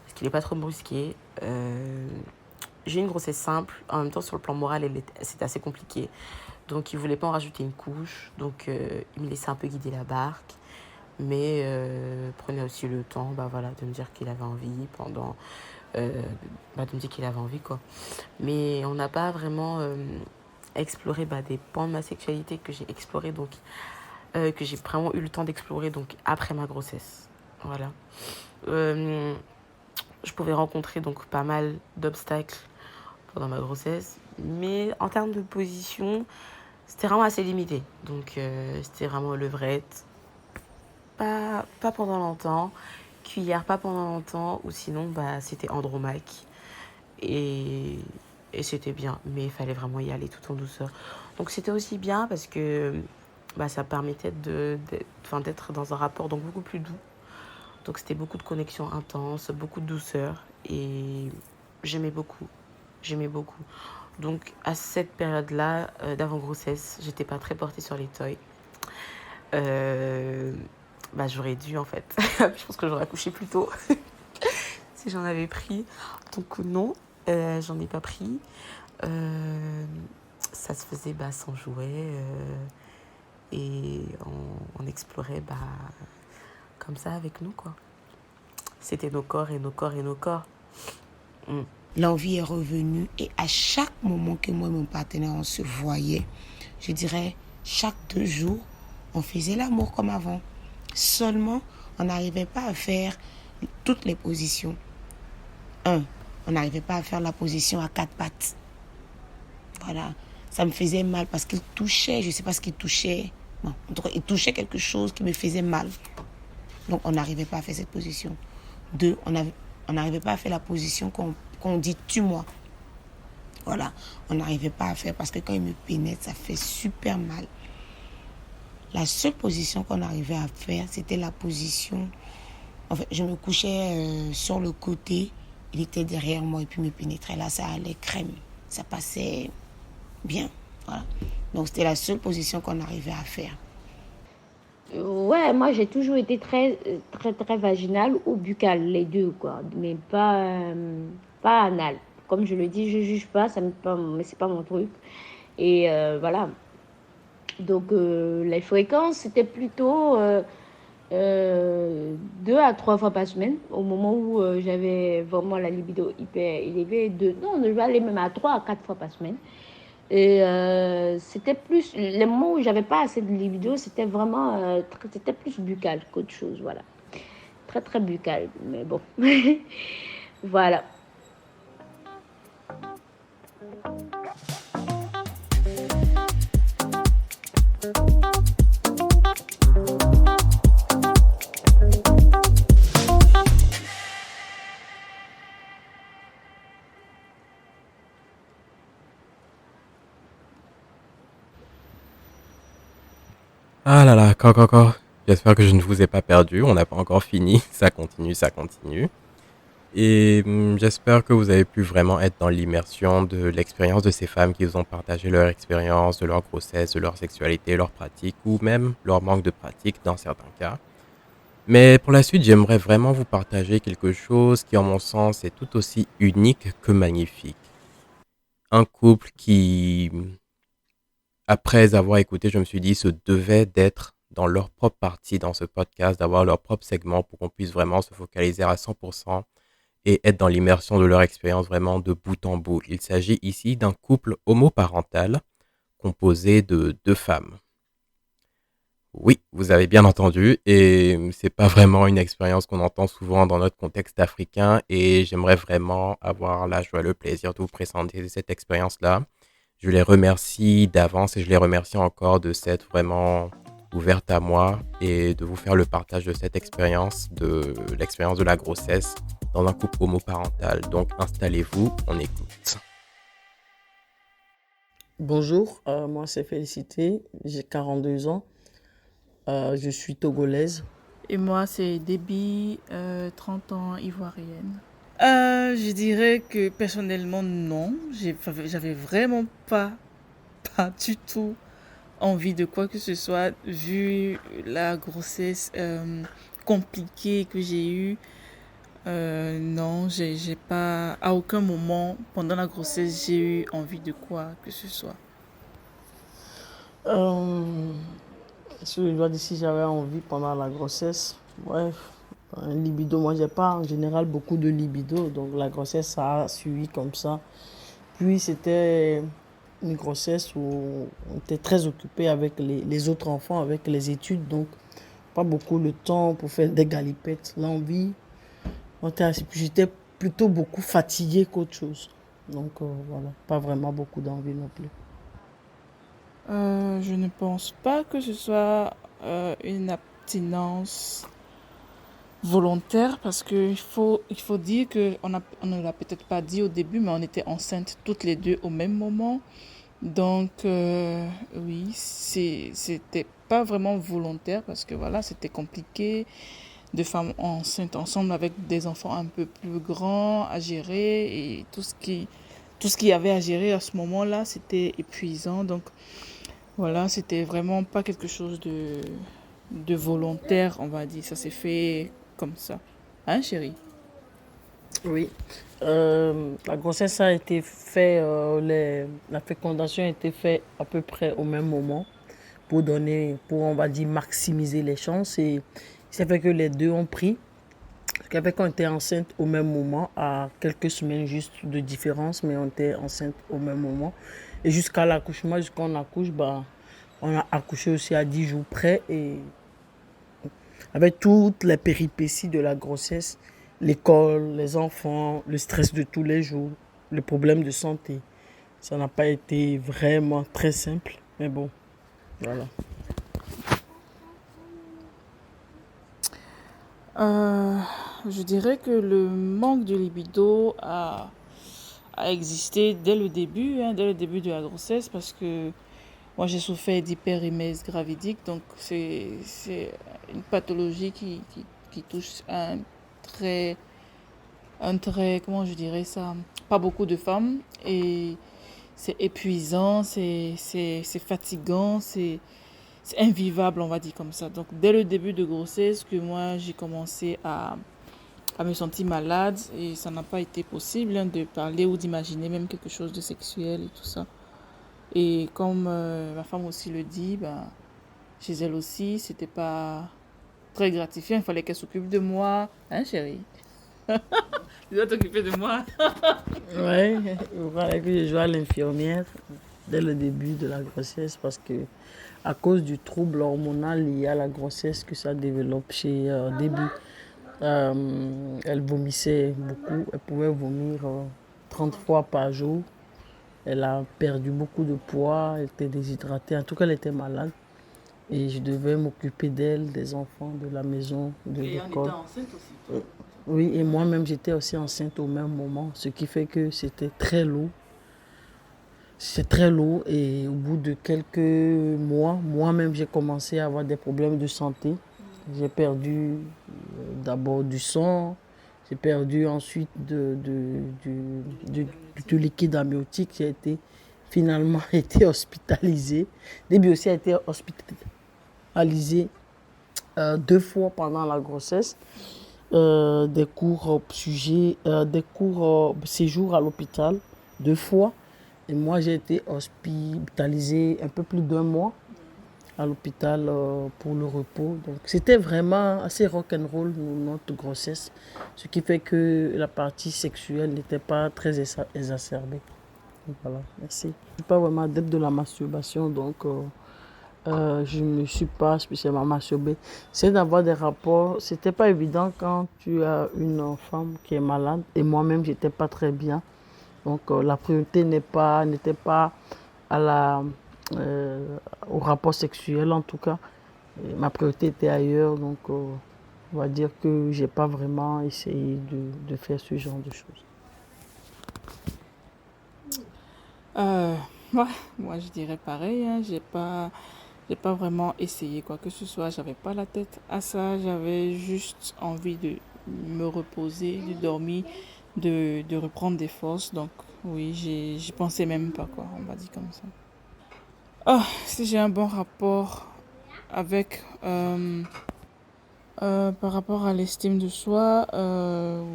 parce qu'il n'est pas trop brusqué. J'ai une grossesse simple, en même temps sur le plan moral c'était assez compliqué, donc il voulait pas en rajouter une couche, donc il me laissait un peu guider la barque, mais prenait aussi le temps de me dire qu'il avait envie de me dire qu'il avait envie, quoi. Mais on n'a pas vraiment exploré des pans de ma sexualité que j'ai exploré donc que j'ai vraiment eu le temps d'explorer donc après ma grossesse. Voilà. Je pouvais rencontrer donc pas mal d'obstacles pendant ma grossesse, mais en termes de position, c'était vraiment assez limité. Donc c'était vraiment levrette, pas pendant longtemps, cuillère pas pendant longtemps, ou sinon c'était andromaque. Et c'était bien, mais il fallait vraiment y aller tout en douceur. Donc c'était aussi bien parce que ça permettait d'être dans un rapport donc beaucoup plus doux. Donc c'était beaucoup de connexions intenses, beaucoup de douceur, et j'aimais beaucoup. Donc à cette période-là d'avant-grossesse, j'étais pas très portée sur les toys. J'aurais dû en fait. Je pense que j'aurais accouché plus tôt si j'en avais pris. Donc non, j'en ai pas pris. Ça se faisait sans jouet et on explorait comme ça avec nous, quoi. c'était nos corps et nos corps et nos corps. L'envie est revenue et à chaque moment que moi et mon partenaire on se voyait, je dirais chaque 2 jours, on faisait l'amour comme avant. Seulement, on n'arrivait pas à faire toutes les positions. On n'arrivait pas à faire la position à 4 pattes. Voilà, ça me faisait mal parce qu'il touchait, je ne sais pas ce qu'il touchait. Bon, en tout cas, il touchait quelque chose qui me faisait mal. Donc, on n'arrivait pas à faire cette position. 2, on n'arrivait pas à faire la position qu'on dit « tue-moi ». Voilà, on n'arrivait pas à faire parce que quand il me pénètre, ça fait super mal. La seule position qu'on arrivait à faire, c'était la position... En fait, je me couchais sur le côté, il était derrière moi et puis me pénétrait. Là, ça allait crème, ça passait bien. Voilà. Donc, c'était la seule position qu'on arrivait à faire. Ouais, moi j'ai toujours été très vaginale ou buccale, les deux, quoi, mais pas anal. Comme je le dis, je juge pas, mais c'est pas mon truc. Et voilà. Donc les fréquences, c'était plutôt 2 à 3 fois par semaine, au moment où j'avais vraiment la libido hyper élevée. Non, je vais aller même à 3 à 4 fois par semaine. Et c'était plus, les moments où j'avais pas assez de libido, c'était vraiment, c'était plus buccal qu'autre chose, voilà. Très, très buccal, mais bon. Voilà. Ah là là, encore. J'espère que je ne vous ai pas perdu. On n'a pas encore fini. Ça continue, ça continue. Et j'espère que vous avez pu vraiment être dans l'immersion de l'expérience de ces femmes qui vous ont partagé leur expérience, de leur grossesse, de leur sexualité, leur pratique ou même leur manque de pratique dans certains cas. Mais pour la suite, j'aimerais vraiment vous partager quelque chose qui, en mon sens, est tout aussi unique que magnifique. Un couple qui, après avoir écouté, je me suis dit, se devait d'être dans leur propre partie dans ce podcast, d'avoir leur propre segment pour qu'on puisse vraiment se focaliser à 100% et être dans l'immersion de leur expérience vraiment de bout en bout. Il s'agit ici d'un couple homoparental composé de 2 femmes. Oui, vous avez bien entendu, et c'est pas vraiment une expérience qu'on entend souvent dans notre contexte africain, et j'aimerais vraiment avoir la joie, le plaisir de vous présenter cette expérience-là. Je les remercie d'avance et je les remercie encore de s'être vraiment ouverte à moi et de vous faire le partage de cette expérience, de l'expérience de la grossesse dans un couple homoparental. Donc installez-vous, on écoute. Bonjour, moi c'est Félicité, j'ai 42 ans, je suis togolaise. Et moi c'est Déby, 30 ans, ivoirienne. Je dirais que personnellement non, j'avais vraiment pas du tout envie de quoi que ce soit vu la grossesse compliquée que j'ai eue. Non, j'ai pas, à aucun moment pendant la grossesse, j'ai eu envie de quoi que ce soit. Je dois dire si j'avais envie pendant la grossesse, bref, un libido, moi j'ai pas en général beaucoup de libido, donc la grossesse ça a suivi comme ça. Puis c'était une grossesse où on était très occupé avec les autres enfants, avec les études, donc pas beaucoup le temps pour faire des galipettes, l'envie. J'étais plutôt beaucoup fatiguée qu'autre chose. Donc voilà, pas vraiment beaucoup d'envie non plus. Je ne pense pas que ce soit une abstinence volontaire parce qu'il faut dire qu'on ne l'a peut-être pas dit au début, mais on était enceintes toutes les deux au même moment. Donc oui, c'était pas vraiment volontaire parce que voilà, c'était compliqué. 2 femmes enceintes ensemble avec des enfants un peu plus grands à gérer et tout ce qu'il y avait à gérer à ce moment-là, c'était épuisant. Donc voilà, c'était vraiment pas quelque chose de volontaire, on va dire. Ça s'est fait comme ça. Hein, chérie? Oui. La grossesse a été faite, la fécondation a été faite à peu près au même moment pour on va dire, maximiser les chances. Et ça fait que les deux ont pris. Ce qui fait qu'on était enceinte au même moment, à quelques semaines juste de différence, mais on était enceinte au même moment. Et jusqu'à l'accouchement, jusqu'à on accouche, on a accouché aussi à 10 jours près. Et avec toutes les péripéties de la grossesse, l'école, les enfants, le stress de tous les jours, les problèmes de santé, ça n'a pas été vraiment très simple. Mais bon, voilà. Je dirais que le manque de libido a existé dès le début, dès le début de la grossesse, parce que moi j'ai souffert d'hyperémèse gravidique, donc c'est une pathologie qui touche comment je dirais ça, pas beaucoup de femmes, et c'est épuisant, c'est fatigant, c'est invivable, on va dire comme ça. Donc dès le début de grossesse que moi j'ai commencé à me sentir malade, et ça n'a pas été possible de parler ou d'imaginer même quelque chose de sexuel et tout ça. Et comme ma femme aussi le dit, chez elle aussi, c'était pas très gratifiant. Il fallait qu'elle s'occupe de moi. Hein, chérie? Tu dois t'occuper de moi. Ouais, voilà que je joue à l'infirmière dès le début de la grossesse parce que à cause du trouble hormonal lié à la grossesse que ça développe chez début, elle vomissait beaucoup. Elle pouvait vomir 30 fois par jour. Elle a perdu beaucoup de poids, elle était déshydratée. En tout cas, elle était malade. Et je devais m'occuper d'elle, des enfants, de la maison, de l'école. Et on était enceinte aussi. Oui, et moi-même, j'étais aussi enceinte au même moment, ce qui fait que c'était très lourd. C'est très lourd et au bout de quelques mois, moi-même, j'ai commencé à avoir des problèmes de santé. J'ai perdu d'abord du sang, j'ai perdu ensuite du liquide amniotique. J'ai finalement été hospitalisée. Début aussi a été hospitalisée 2 fois pendant la grossesse. Des cours séjour à l'hôpital 2 fois. Et moi, j'ai été hospitalisée un peu plus d'1 mois à l'hôpital pour le repos. Donc, c'était vraiment assez rock'n'roll notre grossesse, ce qui fait que la partie sexuelle n'était pas très exacerbée. Voilà, merci. Je ne suis pas vraiment adepte de la masturbation, donc je ne suis pas spécialement masturbée. C'est d'avoir des rapports. C'était pas évident quand tu as une femme qui est malade. Et moi-même, j'étais pas très bien. Donc la priorité n'était pas au rapport sexuel en tout cas. Et ma priorité était ailleurs. Donc on va dire que j'ai pas vraiment essayé de faire ce genre de choses. Ouais, moi je dirais pareil, j'ai pas vraiment essayé quoi que ce soit, j'avais pas la tête à ça, j'avais juste envie de me reposer, de dormir, de reprendre des forces, donc oui, j'y pensais même pas quoi, on va dire comme ça. Si j'ai un bon rapport avec par rapport à l'estime de soi,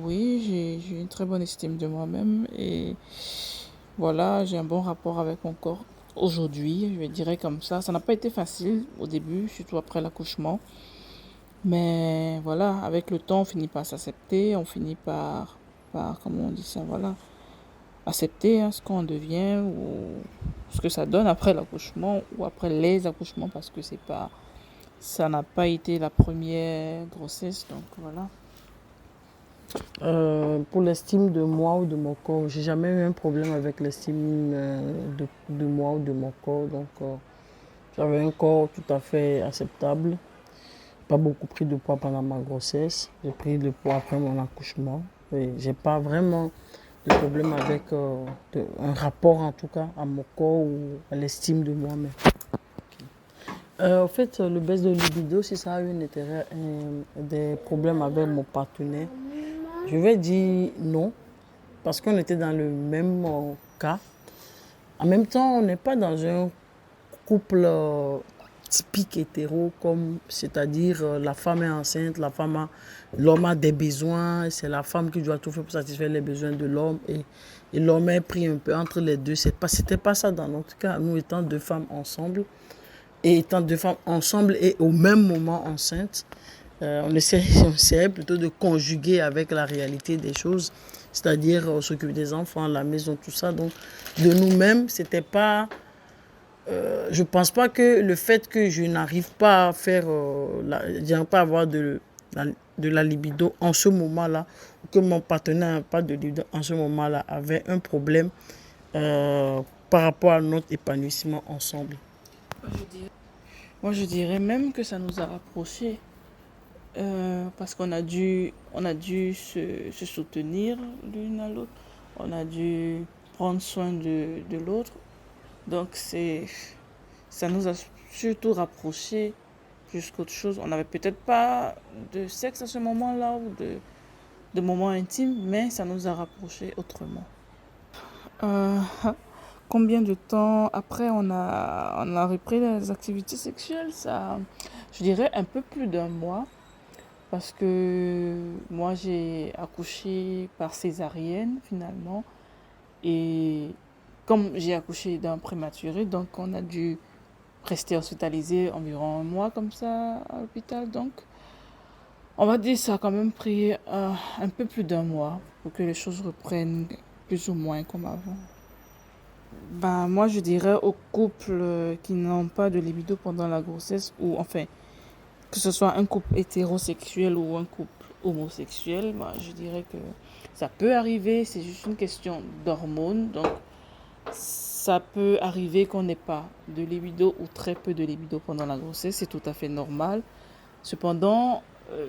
oui, j'ai une très bonne estime de moi-même et voilà, j'ai un bon rapport avec mon corps aujourd'hui, je dirais comme ça. Ça n'a pas été facile au début, surtout après l'accouchement. Mais voilà, avec le temps, on finit par s'accepter, on finit comment on dit ça, voilà, accepter ce qu'on devient ou ce que ça donne après l'accouchement ou après les accouchements parce que ça n'a pas été la première grossesse, donc voilà. Pour l'estime de moi ou de mon corps, j'ai jamais eu un problème avec l'estime de moi ou de mon corps. Donc, j'avais un corps tout à fait acceptable. Pas beaucoup pris de poids pendant ma grossesse. J'ai pris de poids après mon accouchement. Et j'ai pas vraiment de problème avec un rapport en tout cas à mon corps ou à l'estime de moi-même. En fait, le baisse de libido, si ça a eu des problèmes avec mon partenaire, je vais dire non, parce qu'on était dans le même cas. En même temps, on n'est pas dans un couple typique hétéro, c'est-à-dire la femme est enceinte, l'homme a des besoins, c'est la femme qui doit tout faire pour satisfaire les besoins de l'homme et l'homme est pris un peu entre les deux. C'était pas ça dans notre cas, nous étant 2 femmes ensemble et au même moment enceintes. On essaie plutôt de conjuguer avec la réalité des choses, c'est-à-dire s'occuper des enfants, la maison, tout ça. Donc, de nous-mêmes, c'était pas. Je pense pas que le fait que je n'arrive pas à faire, je n'arrive pas à avoir de la libido en ce moment-là, ou que mon partenaire n'a pas de libido en ce moment-là, avait un problème par rapport à notre épanouissement ensemble. Moi, je dirais même que ça nous a rapprochés. Parce qu'on a dû se soutenir l'une à l'autre. On a dû prendre soin de l'autre. Donc, ça nous a surtout rapprochés plus qu'autre chose. On n'avait peut-être pas de sexe à ce moment-là ou de moments intimes, mais ça nous a rapprochés autrement. Combien de temps après on a repris les activités sexuelles? Ça, je dirais un peu plus d'un mois. Parce que moi, j'ai accouché par césarienne, finalement. Et comme j'ai accouché d'un prématuré, donc on a dû rester hospitalisé environ un mois comme ça à l'hôpital. Donc, on va dire que ça a quand même pris un peu plus d'un mois pour que les choses reprennent plus ou moins comme avant. Ben, moi, je dirais aux couples qui n'ont pas de libido pendant la grossesse, ou enfin, que ce soit un couple hétérosexuel ou un couple homosexuel, moi, je dirais que ça peut arriver, c'est juste une question d'hormones. Donc, ça peut arriver qu'on n'ait pas de libido ou très peu de libido pendant la grossesse, c'est tout à fait normal. Cependant,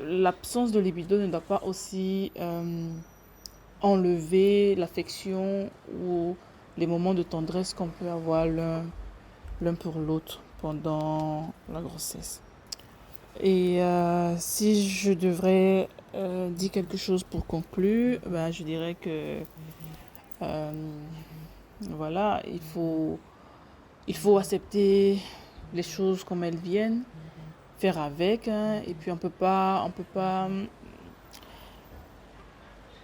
l'absence de libido ne doit pas aussi enlever l'affection ou les moments de tendresse qu'on peut avoir l'un pour l'autre pendant la grossesse. Et si je devrais dire quelque chose pour conclure, ben, je dirais que voilà, il faut accepter les choses comme elles viennent, faire avec, hein, et puis on peut pas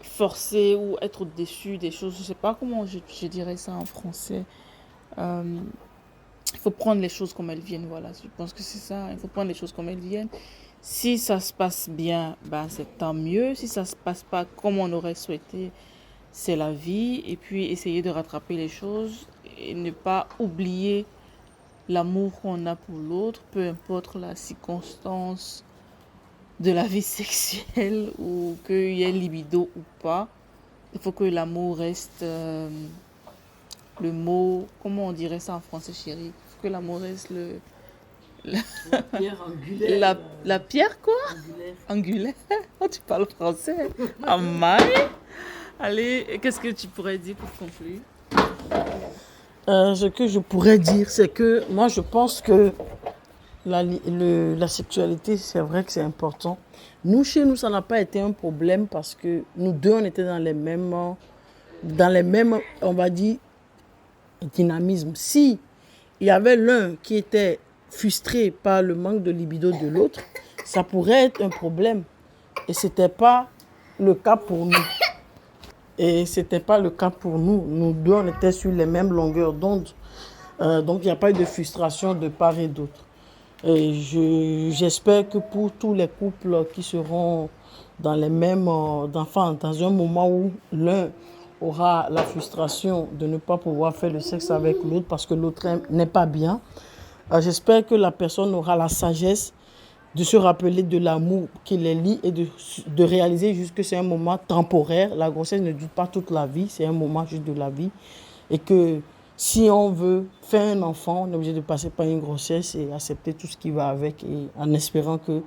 forcer ou être déçu des choses. Je sais pas comment je dirais ça en français. Il faut prendre les choses comme elles viennent, voilà. Je pense que c'est ça. Il faut prendre les choses comme elles viennent. Si ça se passe bien, ben c'est tant mieux. Si ça se passe pas comme on aurait souhaité, c'est la vie. Et puis essayer de rattraper les choses et ne pas oublier l'amour qu'on a pour l'autre, peu importe la circonstance de la vie sexuelle ou qu'il y ait libido ou pas. Il faut que l'amour reste le mot, comment on dirait ça en français, chérie? Il faut que l'amour reste La pierre angulaire. La pierre quoi? Angulaire. Oh, tu parles français. Ah, my. Allez, qu'est-ce que tu pourrais dire pour conclure? Ce que je pourrais dire, c'est que moi, je pense que la sexualité, c'est vrai que c'est important. Nous, chez nous, ça n'a pas été un problème parce que nous deux, on était dans les mêmes, on va dire, dynamisme. Si il y avait l'un qui était frustré par le manque de libido de l'autre, ça pourrait être un problème. Et c'était pas le cas pour nous. Nous deux, on était sur les mêmes longueurs d'onde. Donc, il n'y a pas eu de frustration de part et d'autre. Et j'espère que pour tous les couples qui seront dans les mêmes dans un moment où l'un aura la frustration de ne pas pouvoir faire le sexe avec l'autre parce que l'autre n'est pas bien, j'espère que la personne aura la sagesse de se rappeler de l'amour qui les lie et de réaliser juste que c'est un moment temporaire. La grossesse ne dure pas toute la vie, c'est un moment juste de la vie. Et que si on veut faire un enfant, on est obligé de passer par une grossesse et accepter tout ce qui va avec, et en espérant qu'il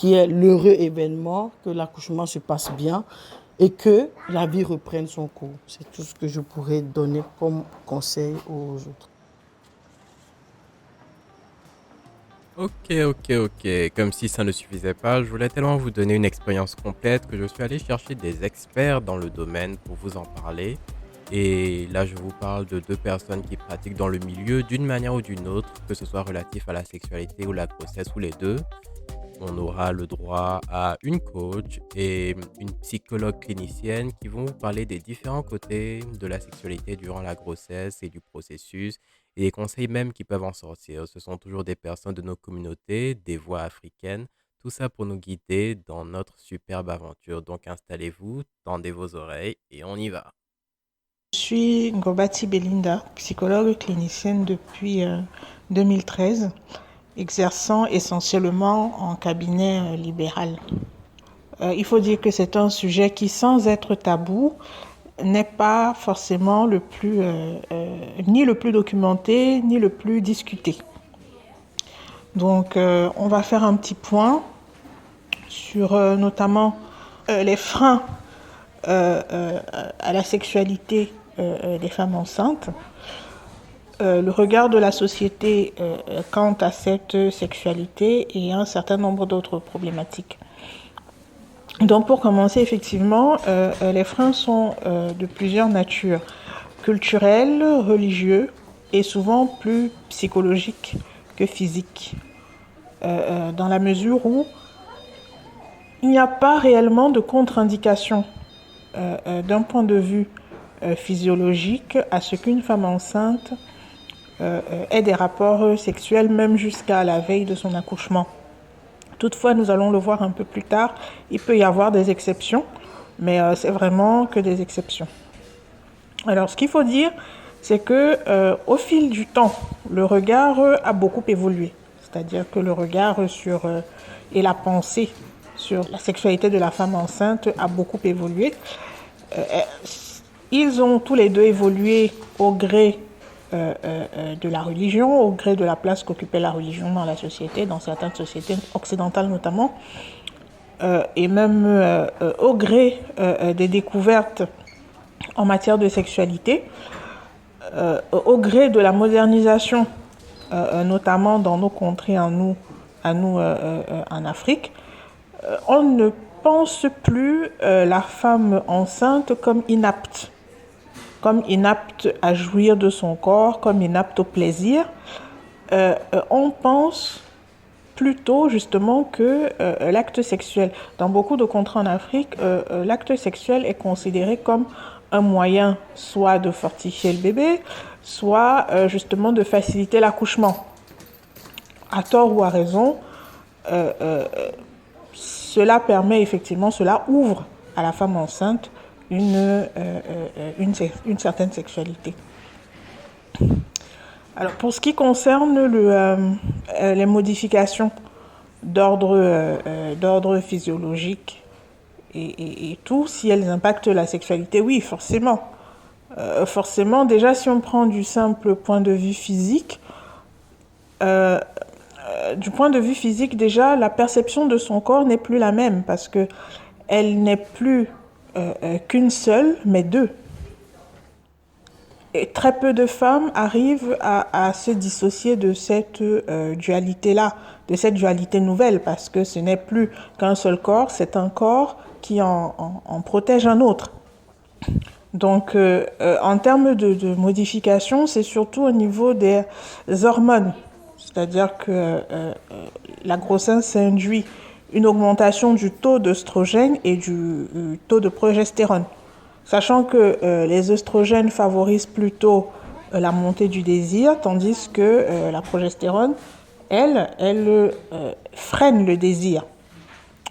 y ait l'heureux événement, que l'accouchement se passe bien et que la vie reprenne son cours. C'est tout ce que je pourrais donner comme conseil aux autres. Ok. Comme si ça ne suffisait pas, je voulais tellement vous donner une expérience complète que je suis allé chercher des experts dans le domaine pour vous en parler. Et là, je vous parle de 2 personnes qui pratiquent dans le milieu d'une manière ou d'une autre, que ce soit relatif à la sexualité ou la grossesse ou les deux. On aura le droit à une coach et une psychologue clinicienne qui vont vous parler des différents côtés de la sexualité durant la grossesse et du processus et des conseils même qui peuvent en sortir. Ce sont toujours des personnes de nos communautés, des voix africaines, Tout ça pour nous guider dans notre superbe aventure. Donc installez-vous, tendez vos oreilles et on y va. Je suis Ngobati Belinda, psychologue clinicienne depuis 2013, exerçant essentiellement en cabinet libéral. Il faut dire que c'est un sujet qui, sans être tabou, n'est pas forcément ni le plus documenté, ni le plus discuté. Donc, on va faire un petit point sur notamment les freins à la sexualité des femmes enceintes, le regard de la société quant à cette sexualité et un certain nombre d'autres problématiques. Donc pour commencer, effectivement, les freins sont de plusieurs natures, culturels, religieux et souvent plus psychologiques que physiques, dans la mesure où il n'y a pas réellement de contre-indication d'un point de vue physiologique à ce qu'une femme enceinte ait des rapports sexuels même jusqu'à la veille de son accouchement. Toutefois, nous allons le voir un peu plus tard, il peut y avoir des exceptions, mais c'est vraiment que des exceptions. Alors, ce qu'il faut dire, c'est que au fil du temps, le regard a beaucoup évolué. C'est-à-dire que le regard et la pensée sur la sexualité de la femme enceinte a beaucoup évolué. Ils ont tous les deux évolué au gré de la religion, au gré de la place qu'occupait la religion dans la société, dans certaines sociétés occidentales notamment, et même au gré des découvertes en matière de sexualité, au gré de la modernisation, notamment dans nos contrées en Afrique. On ne pense plus la femme enceinte comme inapte à jouir de son corps, comme inapte au plaisir. On pense plutôt justement que l'acte sexuel, dans beaucoup de contrées en Afrique, l'acte sexuel est considéré comme un moyen soit de fortifier le bébé, soit justement de faciliter l'accouchement. À tort ou à raison, cela ouvre à la femme enceinte une certaine sexualité. Alors, pour ce qui concerne les modifications d'ordre physiologique et tout, si elles impactent la sexualité, oui, forcément. Forcément, déjà, si on prend du simple point de vue physique, déjà, la perception de son corps n'est plus la même parce que elle n'est plus qu'une seule, mais deux. Et très peu de femmes arrivent à se dissocier de cette dualité-là, de cette dualité nouvelle, parce que ce n'est plus qu'un seul corps, c'est un corps qui en protège un autre. Donc, en termes de modification, c'est surtout au niveau des hormones. C'est-à-dire que la grossesse induit une augmentation du taux d'œstrogène et du taux de progestérone. Sachant que les œstrogènes favorisent plutôt la montée du désir, tandis que la progestérone, elle freine le désir.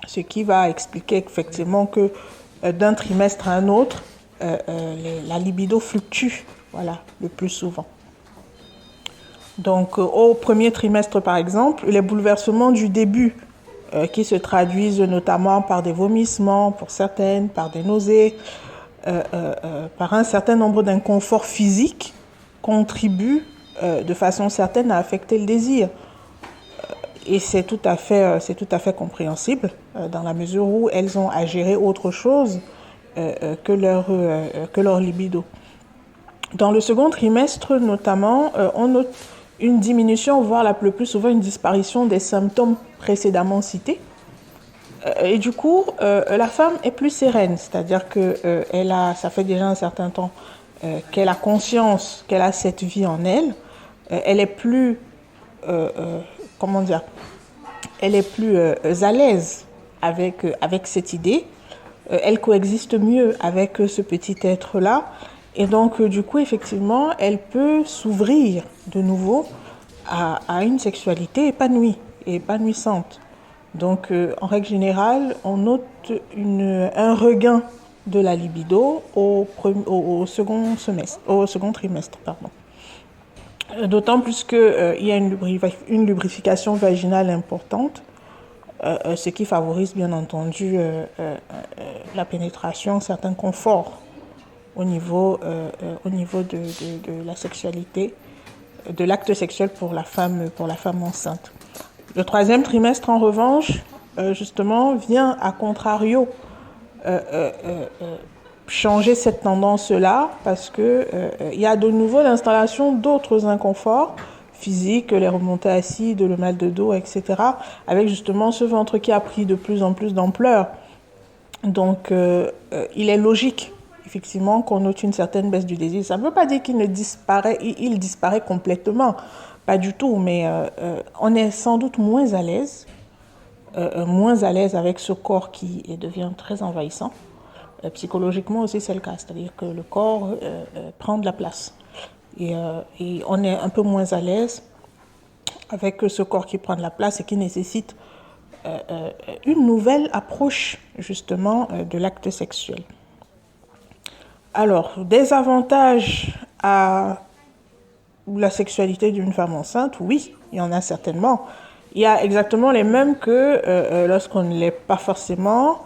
Ce qui va expliquer effectivement que d'un trimestre à un autre, la libido fluctue, le plus souvent. Donc, au premier trimestre, par exemple, les bouleversements du début, qui se traduisent notamment par des vomissements, pour certaines, par des nausées, par un certain nombre d'inconforts physiques, contribuent de façon certaine à affecter le désir. Et c'est tout à fait compréhensible, dans la mesure où elles ont à gérer autre chose que leur libido. Dans le second trimestre, notamment, on note une diminution, voire le plus souvent une disparition des symptômes précédemment cités. Et du coup, la femme est plus sereine, c'est-à-dire que ça fait déjà un certain temps qu'elle a conscience qu'elle a cette vie en elle. Elle est plus, elle est plus à l'aise avec cette idée. Elle coexiste mieux avec ce petit être-là. Et donc, du coup, effectivement, elle peut s'ouvrir de nouveau à une sexualité épanouie et épanouissante. Donc, en règle générale, on note un regain de la libido au second trimestre, pardon. D'autant plus qu'il y a une lubrification vaginale importante, ce qui favorise bien entendu la pénétration, certains conforts au niveau de la sexualité, de l'acte sexuel pour la femme enceinte. Le 3e trimestre, en revanche, justement, vient à contrario changer cette tendance-là parce que il y a de nouveau l'installation d'autres inconforts physiques, les remontées acides, le mal de dos, etc., avec justement ce ventre qui a pris de plus en plus d'ampleur. Donc, il est logique, effectivement, qu'on note une certaine baisse du désir. Ça ne veut pas dire qu'il disparaît complètement, pas du tout, mais on est sans doute moins à l'aise avec ce corps qui devient très envahissant. Psychologiquement aussi, c'est le cas, c'est-à-dire que le corps prend de la place. Et on est un peu moins à l'aise avec ce corps qui prend de la place et qui nécessite une nouvelle approche, justement, de l'acte sexuel. Alors, des avantages à la sexualité d'une femme enceinte, oui, il y en a certainement. Il y a exactement les mêmes que lorsqu'on ne l'est pas forcément.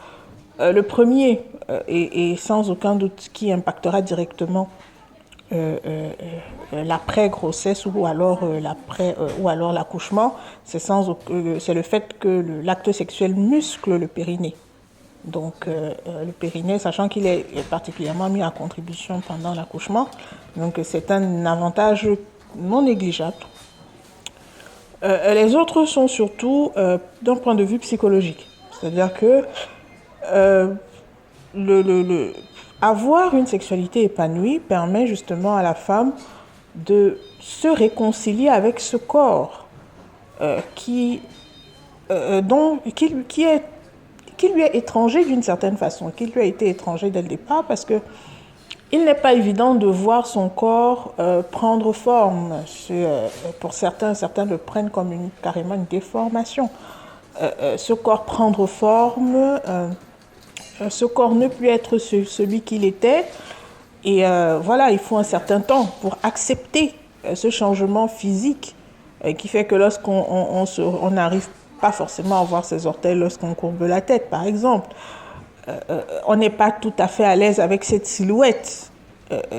Le premier, et sans aucun doute qui impactera directement l'après-grossesse ou alors l'accouchement, c'est le fait que l'acte sexuel muscle le périnée. Donc le périnée, sachant qu'il est particulièrement mis en contribution pendant l'accouchement, donc c'est un avantage non négligeable. Les autres sont surtout d'un point de vue psychologique, c'est-à-dire que avoir une sexualité épanouie permet justement à la femme de se réconcilier avec ce corps qui lui est étranger d'une certaine façon, qui lui a été étranger dès le départ, parce que il n'est pas évident de voir son corps prendre forme. Pour certains le prennent comme carrément une déformation. Ce corps prendre forme, ce corps ne plus être celui qu'il était. Et voilà, il faut un certain temps pour accepter ce changement physique qui fait que lorsqu'on n'arrive pas forcément à voir ses orteils lorsqu'on courbe la tête, par exemple, on n'est pas tout à fait à l'aise avec cette silhouette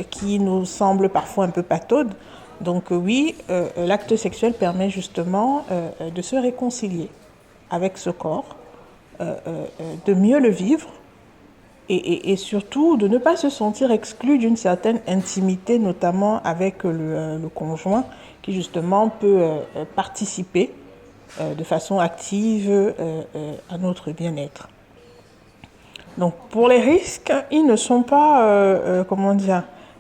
qui nous semble parfois un peu pataude. Donc oui, l'acte sexuel permet justement de se réconcilier avec ce corps, de mieux le vivre et surtout de ne pas se sentir exclu d'une certaine intimité, notamment avec le conjoint qui justement peut participer de façon active à notre bien-être. Donc, pour les risques, ils ne sont pas,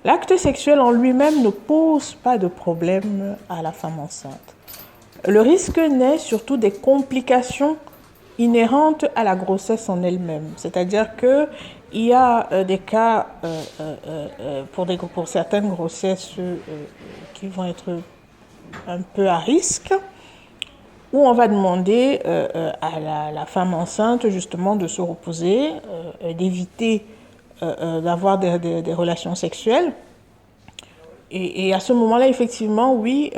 l'acte sexuel en lui-même ne pose pas de problème à la femme enceinte. Le risque naît surtout des complications inhérentes à la grossesse en elle-même. C'est-à-dire qu'il y a des cas, pour certaines grossesses qui vont être un peu à risque, où on va demander à la femme enceinte justement de se reposer, d'éviter d'avoir des relations sexuelles. Et à ce moment-là, effectivement, oui,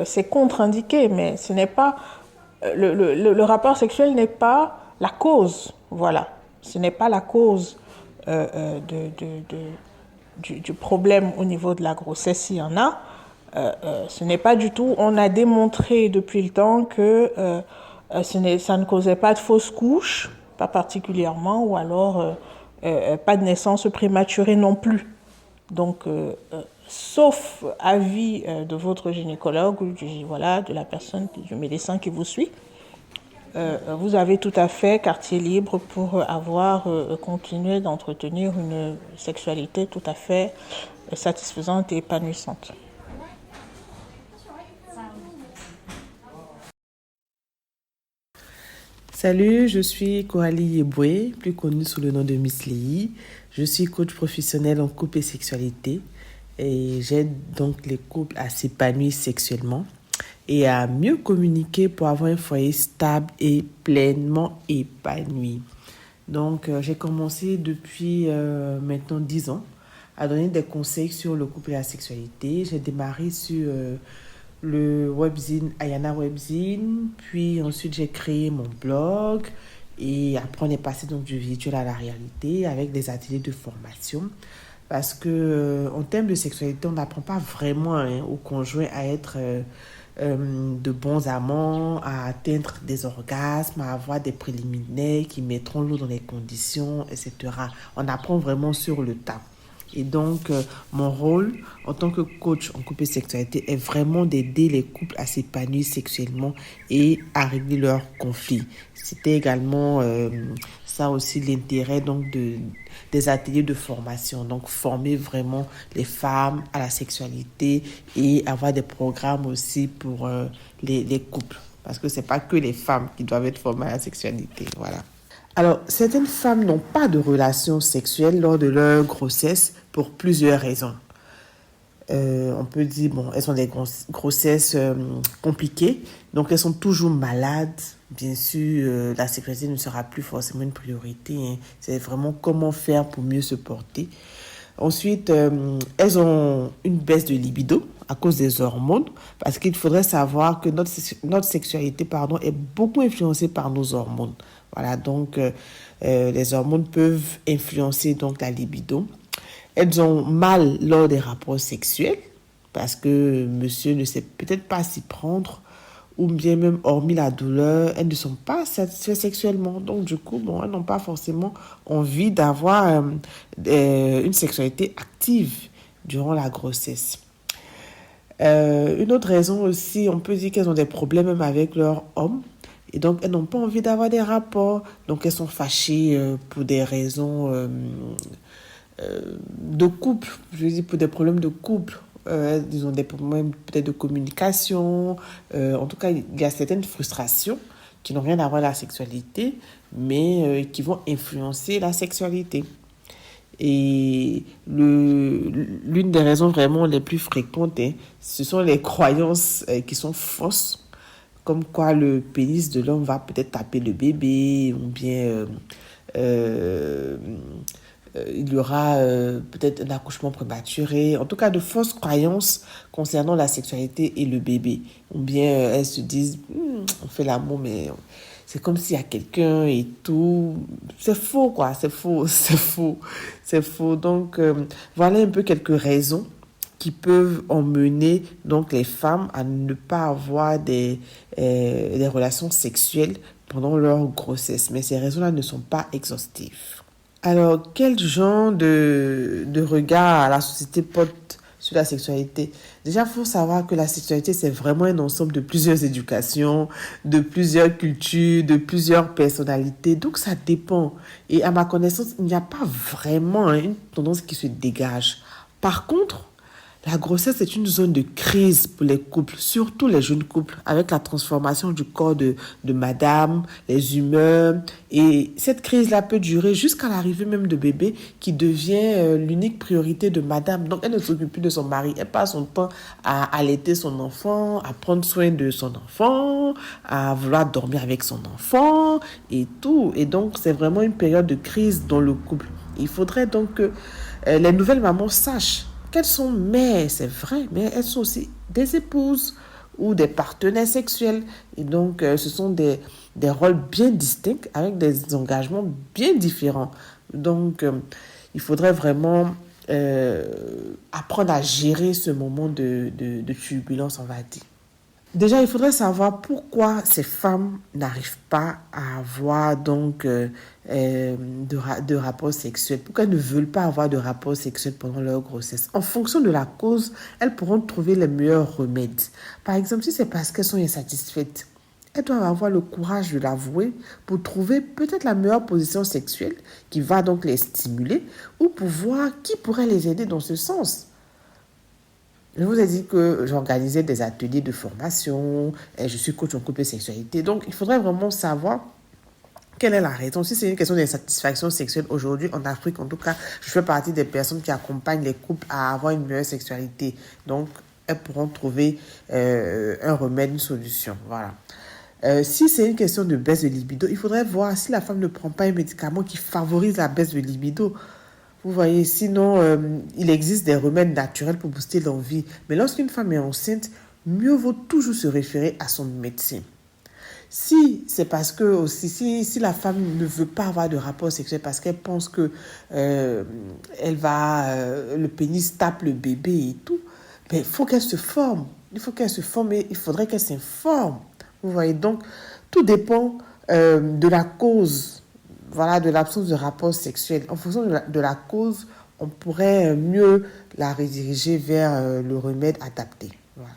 c'est contre-indiqué, mais ce n'est pas le rapport sexuel n'est pas la cause, voilà. Ce n'est pas la cause du problème au niveau de la grossesse, s'il y en a. Ce n'est pas du tout, on a démontré depuis le temps que ça ne causait pas de fausses couches, pas particulièrement, ou alors pas de naissance prématurée non plus. Donc, sauf avis de votre gynécologue ou de la personne, du médecin qui vous suit, vous avez tout à fait quartier libre pour continuer d'entretenir une sexualité tout à fait satisfaisante et épanouissante. Salut, je suis Coralie Yeboué, plus connue sous le nom de Miss Lee. Je suis coach professionnel en couple et sexualité et j'aide donc les couples à s'épanouir sexuellement. et à mieux communiquer pour avoir un foyer stable et pleinement épanoui. Donc, j'ai commencé depuis maintenant 10 ans à donner des conseils sur le couple et la sexualité. J'ai démarré sur le webzine Ayana Webzine, puis ensuite j'ai créé mon blog et après on est passé donc du virtuel à la réalité avec des ateliers de formation parce que en termes de sexualité on n'apprend pas vraiment aux conjoints à être de bons amants, à atteindre des orgasmes, à avoir des préliminaires qui mettront l'eau dans les conditions, etc. On apprend vraiment sur le tas. Et donc, mon rôle en tant que coach en couple et sexualité est vraiment d'aider les couples à s'épanouir sexuellement et à régler leurs conflits. C'était également ça aussi l'intérêt donc des ateliers de formation. Donc, former vraiment les femmes à la sexualité et avoir des programmes aussi pour les couples. Parce que c'est pas que les femmes qui doivent être formées à la sexualité. Voilà. Alors, certaines femmes n'ont pas de relations sexuelles lors de leur grossesse pour plusieurs raisons. On peut dire, bon, elles ont des grossesses compliquées, donc elles sont toujours malades. Bien sûr, la sécurité ne sera plus forcément une priorité. C'est vraiment comment faire pour mieux se porter. Ensuite, elles ont une baisse de libido à cause des hormones, parce qu'il faudrait savoir que notre sexualité est beaucoup influencée par nos hormones. Voilà, donc les hormones peuvent influencer donc la libido. Elles ont mal lors des rapports sexuels parce que monsieur ne sait peut-être pas s'y prendre ou bien même hormis la douleur, elles ne sont pas satisfaites sexuellement. Donc du coup, bon, elles n'ont pas forcément envie d'avoir une sexualité active durant la grossesse. Une autre raison aussi, on peut dire qu'elles ont des problèmes même avec leur homme. Et donc, elles n'ont pas envie d'avoir des rapports. Donc, elles sont fâchées pour des raisons de couple. Je veux dire, pour des problèmes de couple. Ils ont des problèmes peut-être de communication. En tout cas, il y a certaines frustrations qui n'ont rien à voir avec la sexualité, mais qui vont influencer la sexualité. Et l'une des raisons vraiment les plus fréquentes, ce sont les croyances qui sont fausses. Comme quoi le pénis de l'homme va peut-être taper le bébé, ou bien il y aura peut-être un accouchement prématuré. En tout cas, de fausses croyances concernant la sexualité et le bébé. Ou bien elles se disent, on fait l'amour, mais c'est comme s'il y a quelqu'un et tout. C'est faux, quoi. C'est faux. Donc, voilà un peu quelques raisons qui peuvent emmener donc les femmes à ne pas avoir des relations sexuelles pendant leur grossesse. Mais ces raisons-là ne sont pas exhaustives. Alors, quel genre de regard la société porte sur la sexualité? Déjà, il faut savoir que la sexualité, c'est vraiment un ensemble de plusieurs éducations, de plusieurs cultures, de plusieurs personnalités. Donc, ça dépend. Et à ma connaissance, il n'y a pas vraiment une tendance qui se dégage. Par contre, la grossesse est une zone de crise pour les couples, surtout les jeunes couples, avec la transformation du corps de madame, les humeurs. Et cette crise-là peut durer jusqu'à l'arrivée même de bébé qui devient l'unique priorité de madame. Donc, elle ne s'occupe plus de son mari. Elle passe son temps à allaiter son enfant, à prendre soin de son enfant, à vouloir dormir avec son enfant et tout. Et donc, c'est vraiment une période de crise dans le couple. Il faudrait donc que les nouvelles mamans sachent qu'elles sont mères, c'est vrai, mais elles sont aussi des épouses ou des partenaires sexuels. Et donc, ce sont des rôles bien distincts avec des engagements bien différents. Donc, il faudrait vraiment apprendre à gérer ce moment de turbulence, on va dire. Déjà, il faudrait savoir pourquoi ces femmes n'arrivent pas à avoir donc de rapports sexuels. Pourquoi elles ne veulent pas avoir de rapports sexuels pendant leur grossesse. En fonction de la cause, elles pourront trouver les meilleurs remèdes. Par exemple, si c'est parce qu'elles sont insatisfaites, elles doivent avoir le courage de l'avouer pour trouver peut-être la meilleure position sexuelle qui va donc les stimuler ou pour voir qui pourrait les aider dans ce sens. Je vous ai dit que j'organisais des ateliers de formation, et je suis coach en couple et sexualité. Donc, il faudrait vraiment savoir quelle est la raison. Si c'est une question d'insatisfaction sexuelle aujourd'hui, en Afrique, en tout cas, je fais partie des personnes qui accompagnent les couples à avoir une meilleure sexualité. Donc, elles pourront trouver un remède, une solution. Voilà. Si c'est une question de baisse de libido, il faudrait voir si la femme ne prend pas un médicament qui favorise la baisse de libido. Vous voyez, sinon, il existe des remèdes naturels pour booster l'envie. Mais lorsqu'une femme est enceinte, mieux vaut toujours se référer à son médecin. Si c'est parce que aussi, si la femme ne veut pas avoir de rapport sexuel parce qu'elle pense que le pénis tape le bébé et tout, mais il faut qu'elle se forme. Il faut qu'elle se forme et il faudrait qu'elle s'informe. Vous voyez, donc, tout dépend de la cause, voilà, de l'absence de rapport sexuel. En fonction de la cause, on pourrait mieux la rediriger vers le remède adapté. Voilà.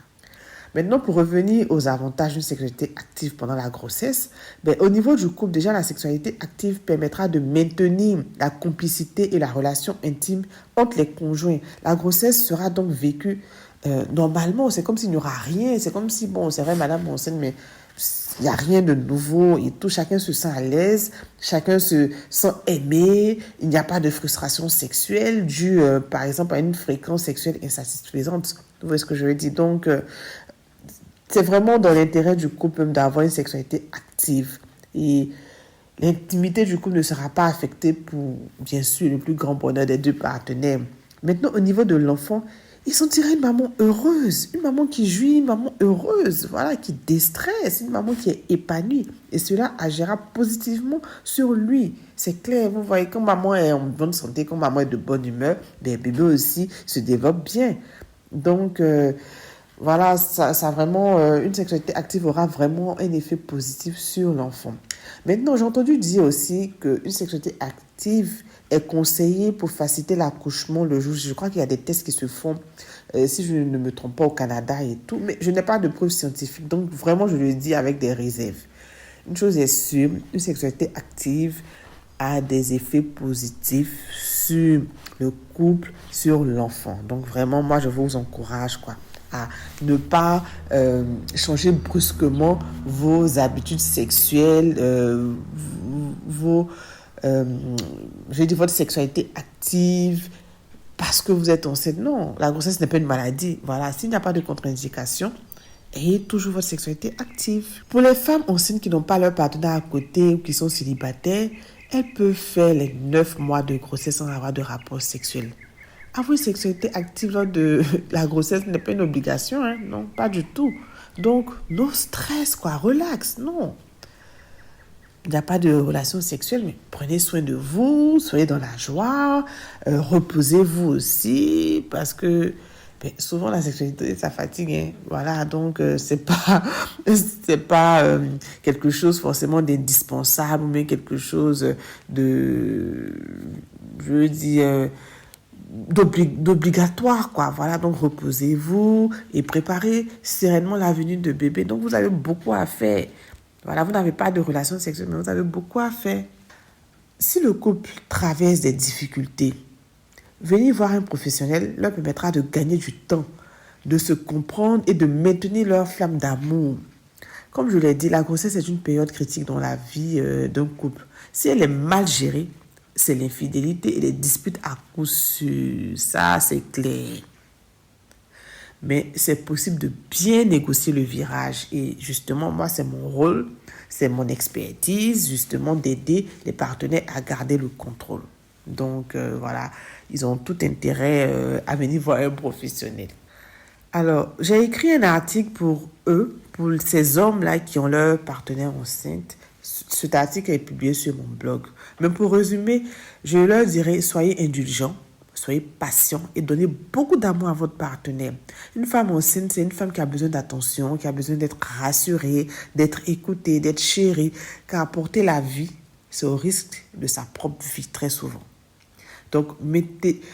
Maintenant, pour revenir aux avantages d'une sexualité active pendant la grossesse, au niveau du couple, déjà, la sexualité active permettra de maintenir la complicité et la relation intime entre les conjoints. La grossesse sera donc vécue normalement. C'est comme s'il n'y aura rien. C'est comme si, bon, c'est vrai, madame est enceinte, mais il n'y a rien de nouveau et tout. Chacun se sent à l'aise, chacun se sent aimé. Il n'y a pas de frustration sexuelle due, par exemple, à une fréquence sexuelle insatisfaisante. Vous voyez ce que je veux dire? Donc, c'est vraiment dans l'intérêt du couple d'avoir une sexualité active. Et l'intimité du couple ne sera pas affectée pour, bien sûr, le plus grand bonheur des deux partenaires. Maintenant, au niveau de l'enfant, il sentirait une maman heureuse, une maman qui jouit, une maman heureuse, voilà, qui déstresse, une maman qui est épanouie. Et cela agira positivement sur lui. C'est clair, vous voyez, quand maman est en bonne santé, quand maman est de bonne humeur, le bébé aussi se développe bien. Donc, voilà, ça vraiment, une sexualité active aura vraiment un effet positif sur l'enfant. Maintenant, j'ai entendu dire aussi qu'une sexualité active est conseillée pour faciliter l'accouchement le jour. Je crois qu'il y a des tests qui se font, si je ne me trompe pas, au Canada et tout. Mais je n'ai pas de preuves scientifiques, donc vraiment, je le dis avec des réserves. Une chose est sûre, une sexualité active a des effets positifs sur le couple, sur l'enfant. Donc vraiment, moi, je vous encourage, à ne pas changer brusquement vos habitudes sexuelles, votre sexualité active parce que vous êtes enceinte. Non, la grossesse n'est pas une maladie. Voilà, s'il n'y a pas de contre-indication, ayez toujours votre sexualité active. Pour les femmes enceintes qui n'ont pas leur partenaire à côté ou qui sont célibataires, elles peuvent faire les 9 mois de grossesse sans avoir de rapport sexuel. Avoir une sexualité active lors de la grossesse n'est pas une obligation, hein? Non, pas du tout. Donc, no stress, relax, non. Il n'y a pas de relation sexuelle, mais prenez soin de vous, soyez dans la joie, reposez-vous aussi, parce que souvent la sexualité, ça fatigue, hein? Voilà, donc c'est pas quelque chose forcément d'indispensable, mais quelque chose d'obligatoire, Voilà, donc reposez-vous et préparez sereinement la venue de bébé. Donc vous avez beaucoup à faire. Voilà, vous n'avez pas de relation sexuelle, mais vous avez beaucoup à faire. Si le couple traverse des difficultés, venir voir un professionnel leur permettra de gagner du temps, de se comprendre et de maintenir leur flamme d'amour. Comme je l'ai dit, la grossesse est une période critique dans la vie d'un couple. Si elle est mal gérée, c'est l'infidélité et les disputes à coup sûr. Ça, c'est clair. Mais c'est possible de bien négocier le virage. Et justement, moi, c'est mon rôle, c'est mon expertise, justement, d'aider les partenaires à garder le contrôle. Donc, voilà, ils ont tout intérêt à venir voir un professionnel. Alors, j'ai écrit un article pour eux, pour ces hommes-là qui ont leur partenaire enceinte. Cet article est publié sur mon blog. Mais pour résumer, je leur dirais, soyez indulgents, soyez patients et donnez beaucoup d'amour à votre partenaire. Une femme enceinte, c'est une femme qui a besoin d'attention, qui a besoin d'être rassurée, d'être écoutée, d'être chérie, car porter la vie, c'est au risque de sa propre vie très souvent. Donc, mettez-vous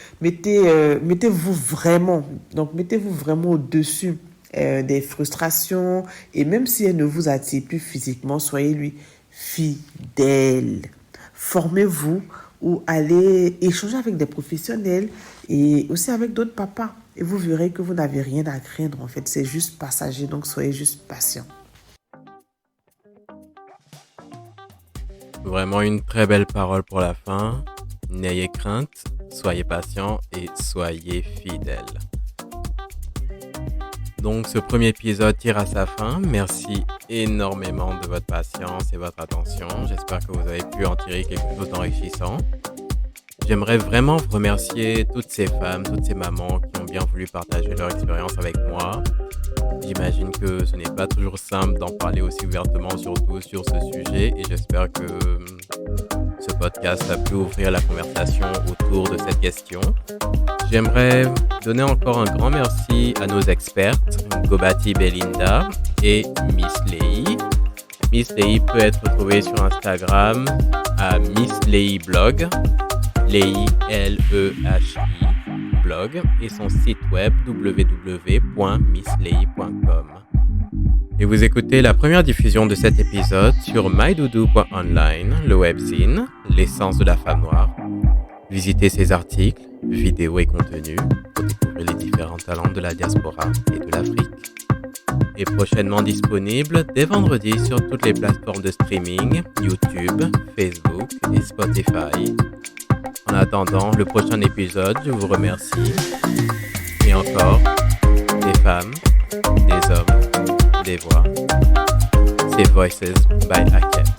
vraiment au-dessus des frustrations, et même si elle ne vous attire plus physiquement, soyez-lui fidèle. Formez-vous ou allez échanger avec des professionnels et aussi avec d'autres papas. Et vous verrez que vous n'avez rien à craindre, en fait. C'est juste passager, donc soyez juste patient. Vraiment une très belle parole pour la fin. N'ayez crainte, soyez patient et soyez fidèle. Donc ce premier épisode tire à sa fin. Merci énormément de votre patience et votre attention. J'espère que vous avez pu en tirer quelque chose d'enrichissant. J'aimerais vraiment remercier toutes ces femmes, toutes ces mamans qui ont bien voulu partager leur expérience avec moi. J'imagine que ce n'est pas toujours simple d'en parler aussi ouvertement, surtout sur ce sujet, et j'espère que ce podcast a pu ouvrir la conversation autour de cette question. J'aimerais donner encore un grand merci à nos expertes, Gobati Belinda et Miss Lei. Miss Lei peut être retrouvée sur Instagram à Miss Lei Blog, Lei L-E-H-I blog, et son site web www.misslei.com. Et vous écoutez la première diffusion de cet épisode sur mydoudou.online, le webzine, l'essence de la femme noire. Visitez ses articles, vidéos et contenus pour découvrir les différents talents de la diaspora et de l'Afrique. Et prochainement disponible dès vendredi sur toutes les plateformes de streaming, YouTube, Facebook et Spotify. En attendant le prochain épisode, je vous remercie. Et encore, des femmes, des hommes, des voix. C'est Voices by Akem.